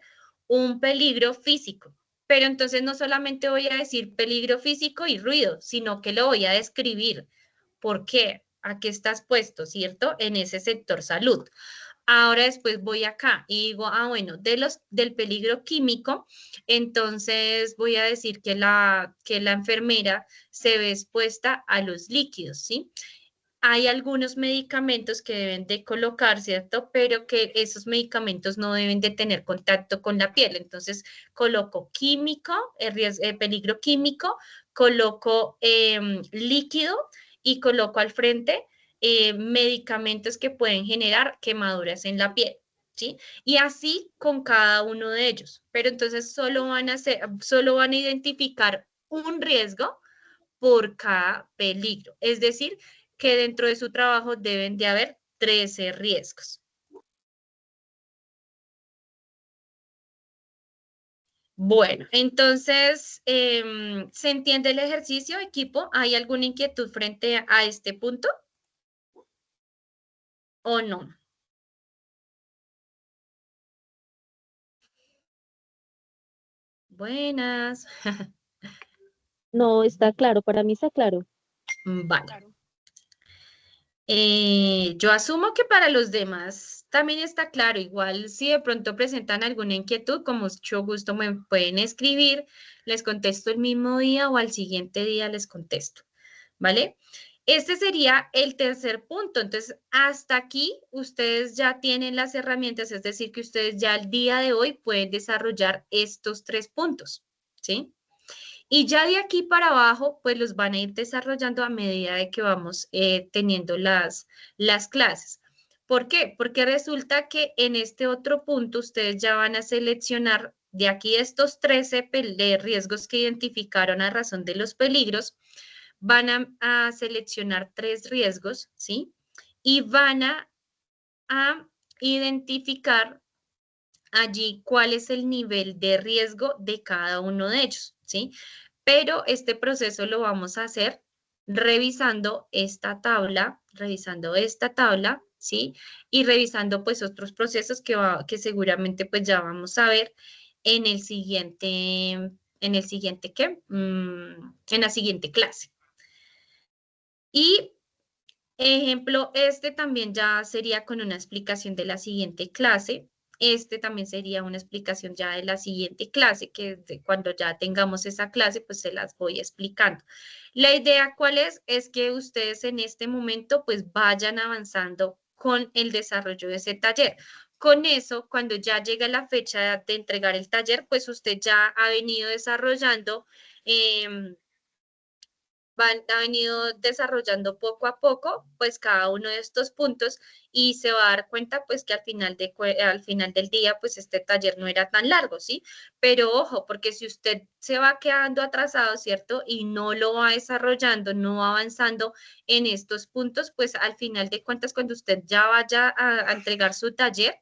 un peligro físico. Pero entonces no solamente voy a decir peligro físico y ruido, sino que lo voy a describir. ¿Por qué? ¿A qué estás puesto, cierto? En ese sector salud. Ahora después voy acá y digo, bueno, del peligro químico, entonces voy a decir que la enfermera se ve expuesta a los líquidos, ¿sí? Hay algunos medicamentos que deben de colocar, ¿cierto? Pero que esos medicamentos no deben de tener contacto con la piel. Entonces, coloco químico, peligro químico, coloco líquido y coloco al frente medicamentos que pueden generar quemaduras en la piel, ¿sí? Y así con cada uno de ellos. Pero entonces solo van a identificar un riesgo por cada peligro. Es decir, que dentro de su trabajo deben de haber 13 riesgos. Bueno, entonces, ¿se entiende el ejercicio, equipo? ¿Hay alguna inquietud frente a este punto? ¿O no? Buenas. No, está claro, para mí está claro. Vale. Yo asumo que para los demás también está claro. Igual si de pronto presentan alguna inquietud, con mucho gusto me pueden escribir, les contesto el mismo día o al siguiente día les contesto, ¿vale? Este sería el tercer punto. Entonces, hasta aquí ustedes ya tienen las herramientas, es decir, que ustedes ya al día de hoy pueden desarrollar estos 3 puntos, ¿sí? Y ya de aquí para abajo, pues los van a ir desarrollando a medida de que vamos teniendo las clases. ¿Por qué? Porque resulta que en este otro punto ustedes ya van a seleccionar de aquí estos 13 riesgos que identificaron a razón de los peligros, van a seleccionar 3 riesgos, ¿sí? Y van a identificar allí cuál es el nivel de riesgo de cada uno de ellos, ¿sí? Pero este proceso lo vamos a hacer revisando esta tabla, ¿sí? Y revisando pues otros procesos que seguramente pues ya vamos a ver en el siguiente, ¿qué? En la siguiente clase. Y ejemplo, este también ya sería con una explicación de la siguiente clase. Este también sería una explicación ya de la siguiente clase, que cuando ya tengamos esa clase, pues se las voy explicando. La idea, ¿cuál es? Es que ustedes en este momento, pues vayan avanzando con el desarrollo de ese taller. Con eso, cuando ya llega la fecha de entregar el taller, pues usted ya ha venido desarrollando ha venido desarrollando poco a poco, pues cada uno de estos puntos y se va a dar cuenta, pues que al final del día, pues este taller no era tan largo, ¿sí? Pero ojo, porque si usted se va quedando atrasado, ¿cierto? Y no lo va desarrollando, no va avanzando en estos puntos, pues al final de cuentas, cuando usted ya vaya a entregar su taller,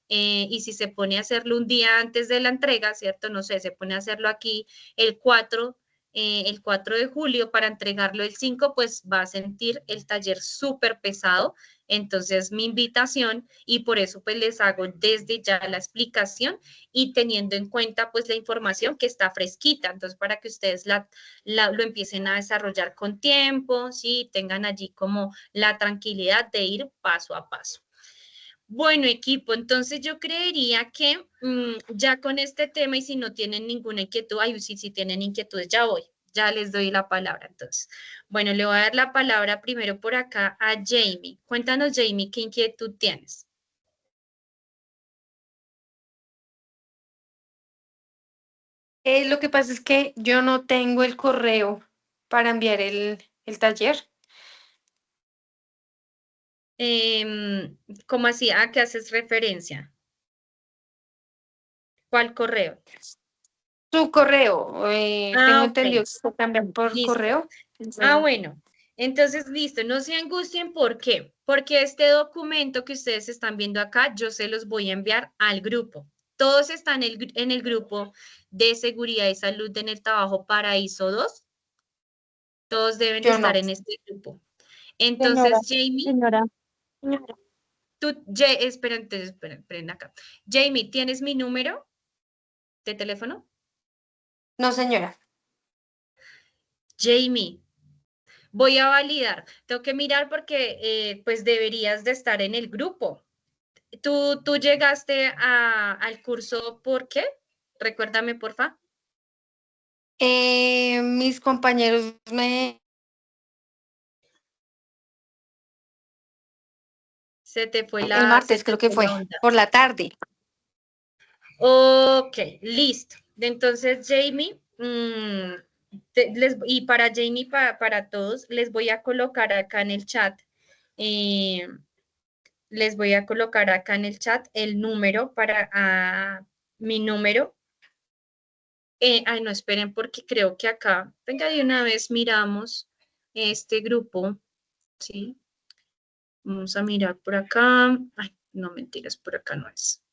y si se pone a hacerlo un día antes de la entrega, ¿cierto? No sé, se pone a hacerlo aquí el 4 de julio para entregarlo el 5, pues va a sentir el taller súper pesado. Entonces, mi invitación, y por eso pues les hago desde ya la explicación y teniendo en cuenta pues la información que está fresquita, entonces para que ustedes lo empiecen a desarrollar con tiempo, ¿sí? Tengan allí como la tranquilidad de ir paso a paso. Bueno, equipo, entonces yo creería que ya con este tema y si no tienen ninguna inquietud, ay, sí, si tienen inquietudes, ya voy, ya les doy la palabra entonces. Bueno, le voy a dar la palabra primero por acá a Jamie. Cuéntanos, Jamie, ¿qué inquietud tienes? Lo que pasa es que yo no tengo el correo para enviar el taller. ¿Cómo así? ¿A qué haces referencia? ¿Cuál correo? Su correo. Tengo entendido Ok. que se cambian por Listo. correo. Bueno, entonces listo, no se angustien, ¿por qué? Porque este documento que ustedes están viendo acá, yo se los voy a enviar al grupo. Todos están en el grupo de seguridad y salud en el trabajo para ISO 2. Todos deben de Yo no. estar en este grupo. Señora, Entonces, Jamie, Señora, esperen acá. Jamie, ¿tienes mi número de teléfono? No, señora. Jamie, voy a validar. Tengo que mirar porque pues deberías de estar en el grupo. ¿Tú llegaste al curso por qué? Recuérdame, porfa. Mis compañeros Se te fue el martes creo que fue, la onda. por la tarde. Ok, listo. Entonces, Jamie, y para Jamie, para todos, les voy a colocar acá en el chat. Les voy a colocar acá en el chat el número mi número. Ay, no, esperen, porque creo que acá, venga, de una vez miramos este grupo, ¿sí? Vamos a mirar por acá. Ay, no, mentiras, por acá no es.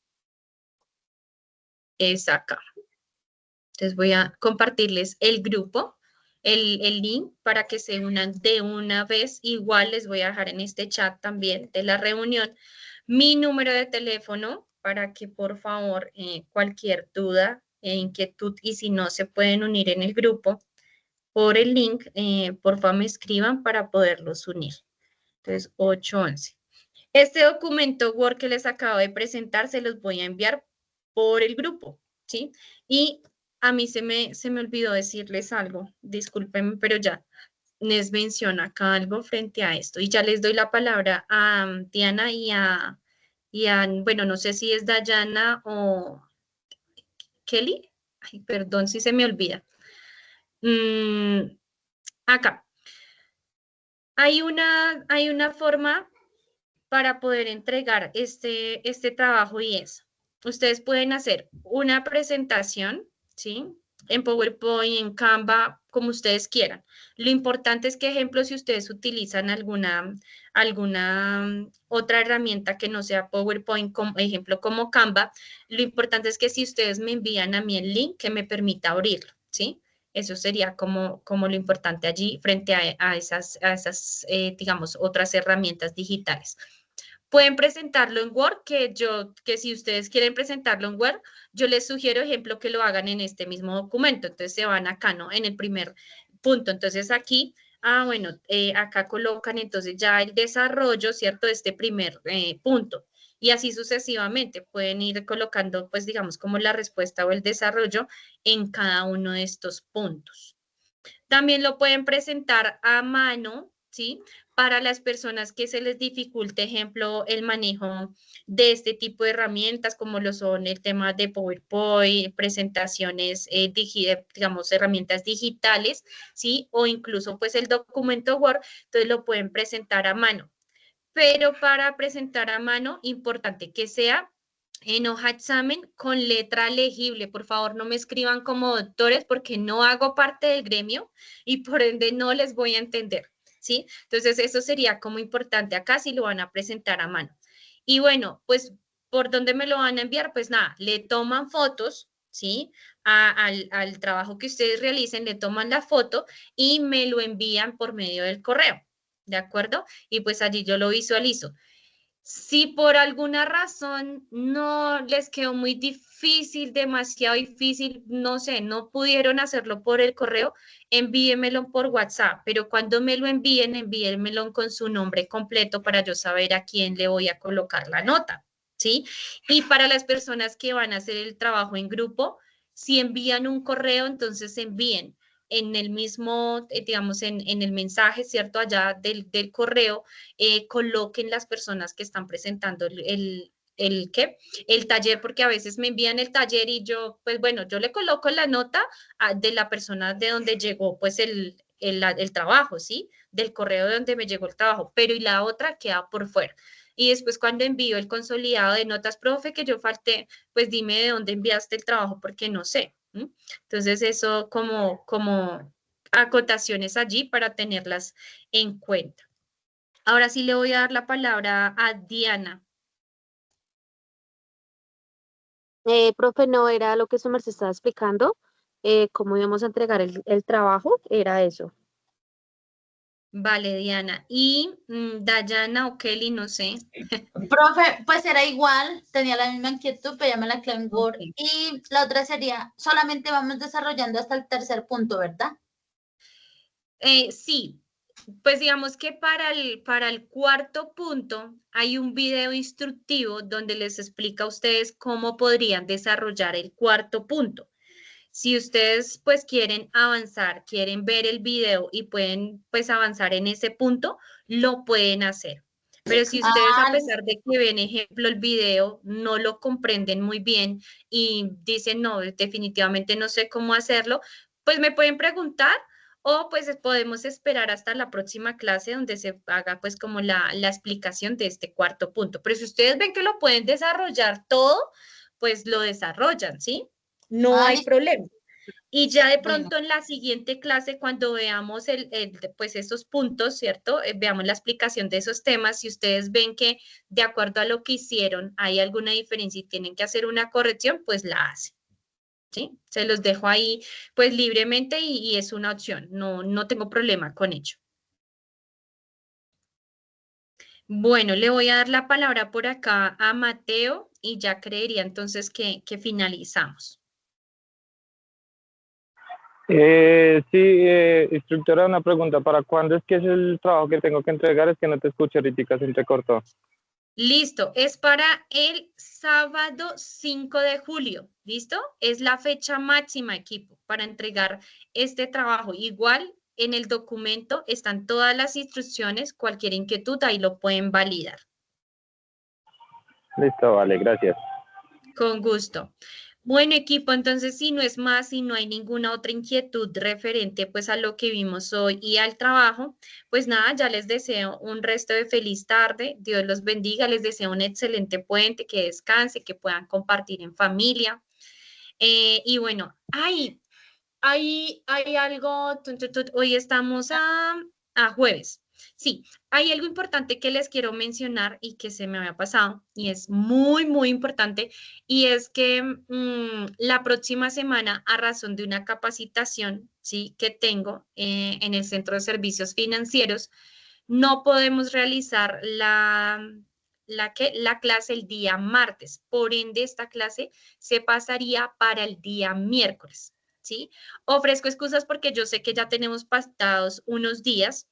Es acá. Entonces voy a compartirles el grupo, el link para que se unan de una vez. Igual les voy a dejar en este chat también de la reunión mi número de teléfono para que por favor cualquier duda e inquietud y si no se pueden unir en el grupo por el link, por favor me escriban para poderlos unir. Entonces 811. Este documento Word que les acabo de presentar se los voy a enviar por el grupo, ¿sí? Y a mí se me olvidó decirles algo, discúlpenme, pero ya les menciona acá algo frente a esto. Y ya les doy la palabra a Diana bueno, no sé si es Dayana o Kelly. Ay, perdón si se me olvida. Acá. Hay una forma para poder entregar este trabajo y es, ustedes pueden hacer una presentación, ¿sí? En PowerPoint, en Canva, como ustedes quieran. Lo importante es que, ejemplo, si ustedes utilizan alguna otra herramienta que no sea PowerPoint, como ejemplo como Canva, lo importante es que si ustedes me envían a mí el link, que me permita abrirlo, ¿sí? Eso sería como lo importante allí frente a esas digamos, otras herramientas digitales. Pueden presentarlo en Word, que si ustedes quieren presentarlo en Word, yo les sugiero, ejemplo, que lo hagan en este mismo documento. Entonces se van acá, ¿no? En el primer punto. Entonces aquí, bueno, acá colocan entonces ya el desarrollo, ¿cierto? De este primer punto. Y así sucesivamente pueden ir colocando, pues digamos, como la respuesta o el desarrollo en cada uno de estos puntos. También lo pueden presentar a mano, ¿sí? Para las personas que se les dificulte, ejemplo, el manejo de este tipo de herramientas, como lo son el tema de PowerPoint, presentaciones, digamos, herramientas digitales, ¿sí? O incluso, pues, el documento Word, entonces lo pueden presentar a mano. Pero para presentar a mano, importante que sea en hoja examen con letra legible. Por favor, no me escriban como doctores porque no hago parte del gremio y por ende no les voy a entender, ¿sí? Entonces, eso sería como importante acá si lo van a presentar a mano. Y bueno, pues, ¿por dónde me lo van a enviar? Pues nada, le toman fotos, ¿sí? Al trabajo que ustedes realicen, le toman la foto y me lo envían por medio del correo, ¿de acuerdo? Y pues allí yo lo visualizo. Si por alguna razón no les quedó muy difícil, demasiado difícil, no sé, no pudieron hacerlo por el correo, envíenmelo por WhatsApp, pero cuando me lo envíen, envíenmelo con su nombre completo para yo saber a quién le voy a colocar la nota, ¿sí? Y para las personas que van a hacer el trabajo en grupo, si envían un correo, entonces envíen en el mismo, digamos, en el mensaje, ¿cierto? Allá del correo, coloquen las personas que están presentando ¿qué? El taller, porque a veces me envían el taller y yo, pues bueno, yo le coloco la nota de la persona de donde llegó, pues el trabajo, ¿sí? Del correo de donde me llegó el trabajo, pero y la otra queda por fuera. Y después cuando envío el consolidado de notas, profe, que yo falté, pues dime de dónde enviaste el trabajo, porque no sé. Entonces, eso como acotaciones allí para tenerlas en cuenta. Ahora sí le voy a dar la palabra a Diana. Profe, no era lo que su merced estaba explicando, cómo íbamos a entregar el trabajo, era eso. Vale, Diana. Y Dayana o Kelly, no sé. Profe, pues era igual, tenía la misma inquietud, pero ya me la clavé en Word. Okay. Y la otra sería, solamente vamos desarrollando hasta el tercer punto, ¿verdad? Sí, pues digamos que para el cuarto punto hay un video instructivo donde les explica a ustedes cómo podrían desarrollar el cuarto punto. Si ustedes pues quieren avanzar, quieren ver el video y pueden pues avanzar en ese punto, lo pueden hacer. Pero si ustedes a pesar de que ven, ejemplo, el video, no lo comprenden muy bien y dicen, no, definitivamente no sé cómo hacerlo, pues me pueden preguntar o pues podemos esperar hasta la próxima clase donde se haga pues como la explicación de este cuarto punto. Pero si ustedes ven que lo pueden desarrollar todo, pues lo desarrollan, ¿sí? No hay problema. Y ya de pronto en la siguiente clase, cuando veamos pues esos puntos, ¿cierto? Veamos la explicación de esos temas. Si ustedes ven que de acuerdo a lo que hicieron hay alguna diferencia y tienen que hacer una corrección, pues la hacen. ¿Sí? Se los dejo ahí pues libremente y es una opción. No tengo problema con ello. Bueno, le voy a dar la palabra por acá a Mateo y ya creería entonces que finalizamos. Instructora, una pregunta. ¿Para cuándo es que es el trabajo que tengo que entregar? Es que no te escucho ahorita, se entrecortó. Listo, es para el sábado 5 de julio, ¿listo? Es la fecha máxima, equipo, para entregar este trabajo. Igual en el documento están todas las instrucciones, cualquier inquietud ahí lo pueden validar. Listo, vale, gracias. Con gusto. Bueno, equipo, entonces si no es más, si no hay ninguna otra inquietud referente pues a lo que vimos hoy y al trabajo, pues nada, ya les deseo un resto de feliz tarde, Dios los bendiga, les deseo un excelente puente, que descanse, que puedan compartir en familia. Y bueno, hay algo, hoy estamos a jueves. Sí, hay algo importante que les quiero mencionar y que se me había pasado y es muy, muy importante y es que la próxima semana, a razón de una capacitación, ¿sí? que tengo en el Centro de Servicios Financieros, no podemos realizar la clase el día martes. Por ende, esta clase se pasaría para el día miércoles, ¿sí? Ofrezco excusas porque yo sé que ya tenemos pactados unos días,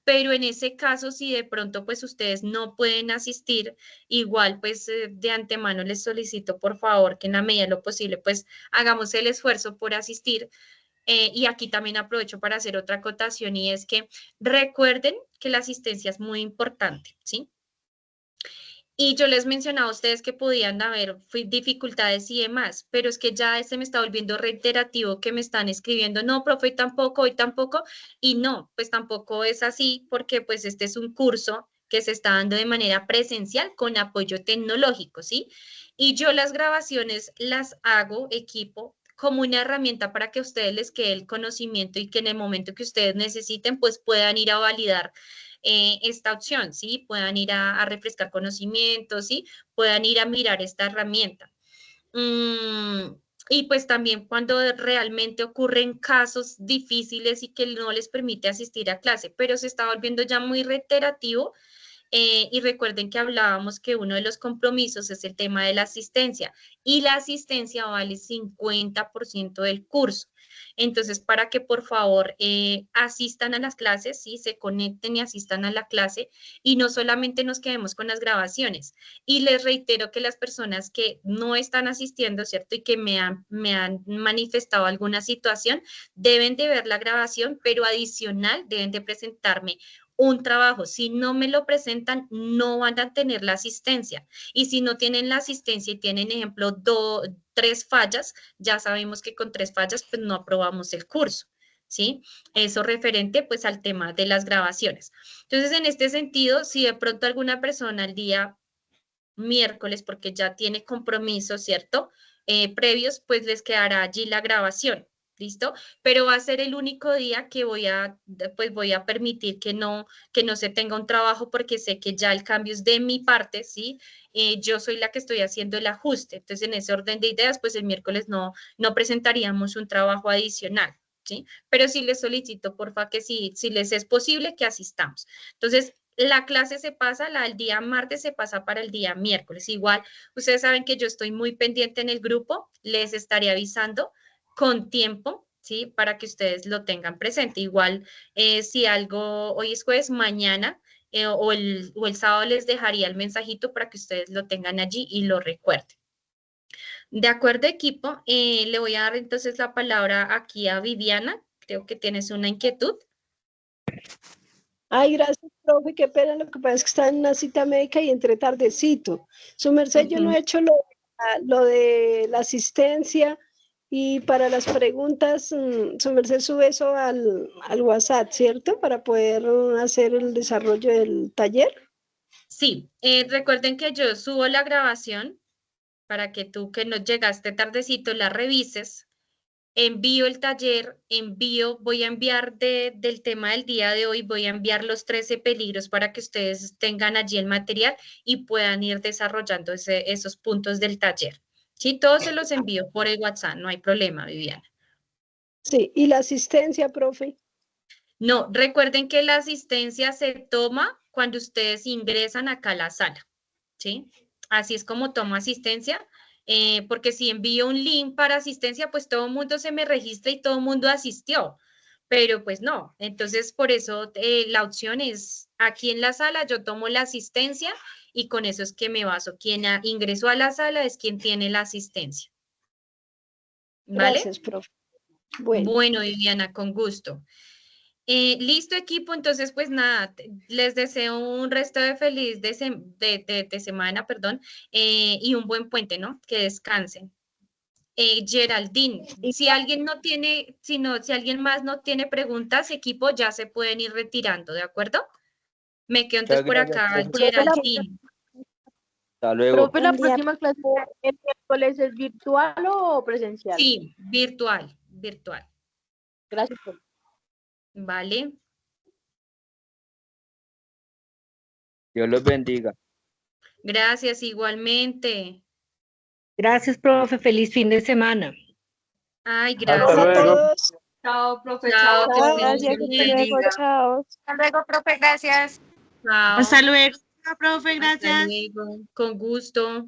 pero en ese caso, si de pronto pues ustedes no pueden asistir, igual pues de antemano les solicito por favor que en la medida de lo posible pues hagamos el esfuerzo por asistir. Y aquí también aprovecho para hacer otra acotación y es que recuerden que la asistencia es muy importante, ¿sí? Y yo les mencionaba a ustedes que podían haber dificultades y demás, pero es que ya se me está volviendo reiterativo que me están escribiendo, no, profe, hoy tampoco, y no, pues tampoco es así porque pues este es un curso que se está dando de manera presencial con apoyo tecnológico, ¿sí? Y yo las grabaciones las hago, equipo, como una herramienta para que a ustedes les quede el conocimiento y que en el momento que ustedes necesiten, pues puedan ir a validar esta opción, ¿sí? Puedan ir a refrescar conocimientos, ¿sí? Puedan ir a mirar esta herramienta. Y pues también cuando realmente ocurren casos difíciles y que no les permite asistir a clase, pero se está volviendo ya muy reiterativo y recuerden que hablábamos que uno de los compromisos es el tema de la asistencia y la asistencia vale 50% del curso. Entonces, para que por favor asistan a las clases, ¿sí? Se conecten y asistan a la clase y no solamente nos quedemos con las grabaciones. Y les reitero que las personas que no están asistiendo, ¿cierto? Y que me han manifestado alguna situación, deben de ver la grabación, pero adicional deben de presentarme un trabajo. Si no me lo presentan, no van a tener la asistencia. Y si no tienen la asistencia y tienen, ejemplo, 3 fallas, ya sabemos que con 3 fallas, pues no aprobamos el curso, ¿sí? Eso referente, pues, al tema de las grabaciones. Entonces, en este sentido, si de pronto alguna persona el día miércoles, porque ya tiene compromisos, ¿cierto? Previos, pues les quedará allí la grabación. ¿Listo? Pero va a ser el único día que pues voy a permitir que no se tenga un trabajo porque sé que ya el cambio es de mi parte, ¿sí? Yo soy la que estoy haciendo el ajuste. Entonces, en ese orden de ideas, pues el miércoles no presentaríamos un trabajo adicional, ¿sí? Pero sí les solicito, porfa, que si les es posible, que asistamos. Entonces, la clase se pasa, la del día martes se pasa para el día miércoles. Igual, ustedes saben que yo estoy muy pendiente en el grupo, les estaré avisando con tiempo, ¿sí? Para que ustedes lo tengan presente. Igual, si algo, hoy es jueves, mañana o el sábado les dejaría el mensajito para que ustedes lo tengan allí y lo recuerden. De acuerdo, equipo, le voy a dar entonces la palabra aquí a Viviana. Creo que tienes una inquietud. Ay, gracias, profe, qué pena, lo que pasa es que está en una cita médica y entré tardecito. Su merced, yo no he hecho lo de la asistencia y para las preguntas, su merced sube eso al WhatsApp, ¿cierto? Para poder hacer el desarrollo del taller. Sí, recuerden que yo subo la grabación para que tú que no llegaste tardecito la revises. Envío el taller, voy a enviar del tema del día de hoy, voy a enviar los 13 peligros para que ustedes tengan allí el material y puedan ir desarrollando esos puntos del taller. Sí, todos se los envío por el WhatsApp, no hay problema, Viviana. Sí, ¿y la asistencia, profe? No, recuerden que la asistencia se toma cuando ustedes ingresan acá a la sala, ¿sí? Así es como tomo asistencia, porque si envío un link para asistencia, pues todo el mundo se me registra y todo el mundo asistió, pero pues no. Entonces, por eso la opción es aquí en la sala, yo tomo la asistencia y con eso es que me baso. Quien ingresó a la sala es quien tiene la asistencia. ¿Vale? Gracias, profe. Bueno. Bueno, Viviana, con gusto. Listo, equipo. Entonces, pues nada, les deseo un resto de feliz de semana, perdón, y un buen puente, ¿no? Que descansen. Geraldine, si alguien no tiene, si alguien más no tiene preguntas, equipo, ya se pueden ir retirando, ¿de acuerdo? Me quedo entonces por acá, Geraldine. Hasta luego. Profe, ¿la próxima clase el miércoles es virtual o presencial? Sí, virtual. Gracias, profe. Vale. Dios los bendiga. Gracias, igualmente. Gracias, profe. Feliz fin de semana. Ay, Hasta gracias. a luego. todos. Chao, profe, Chao, que chao. estén Dios Gracias, los hasta luego, bien. bendiga. chao. Hasta luego, profe, gracias. Chao. Hasta luego, profe, Hasta gracias. luego. Con gusto.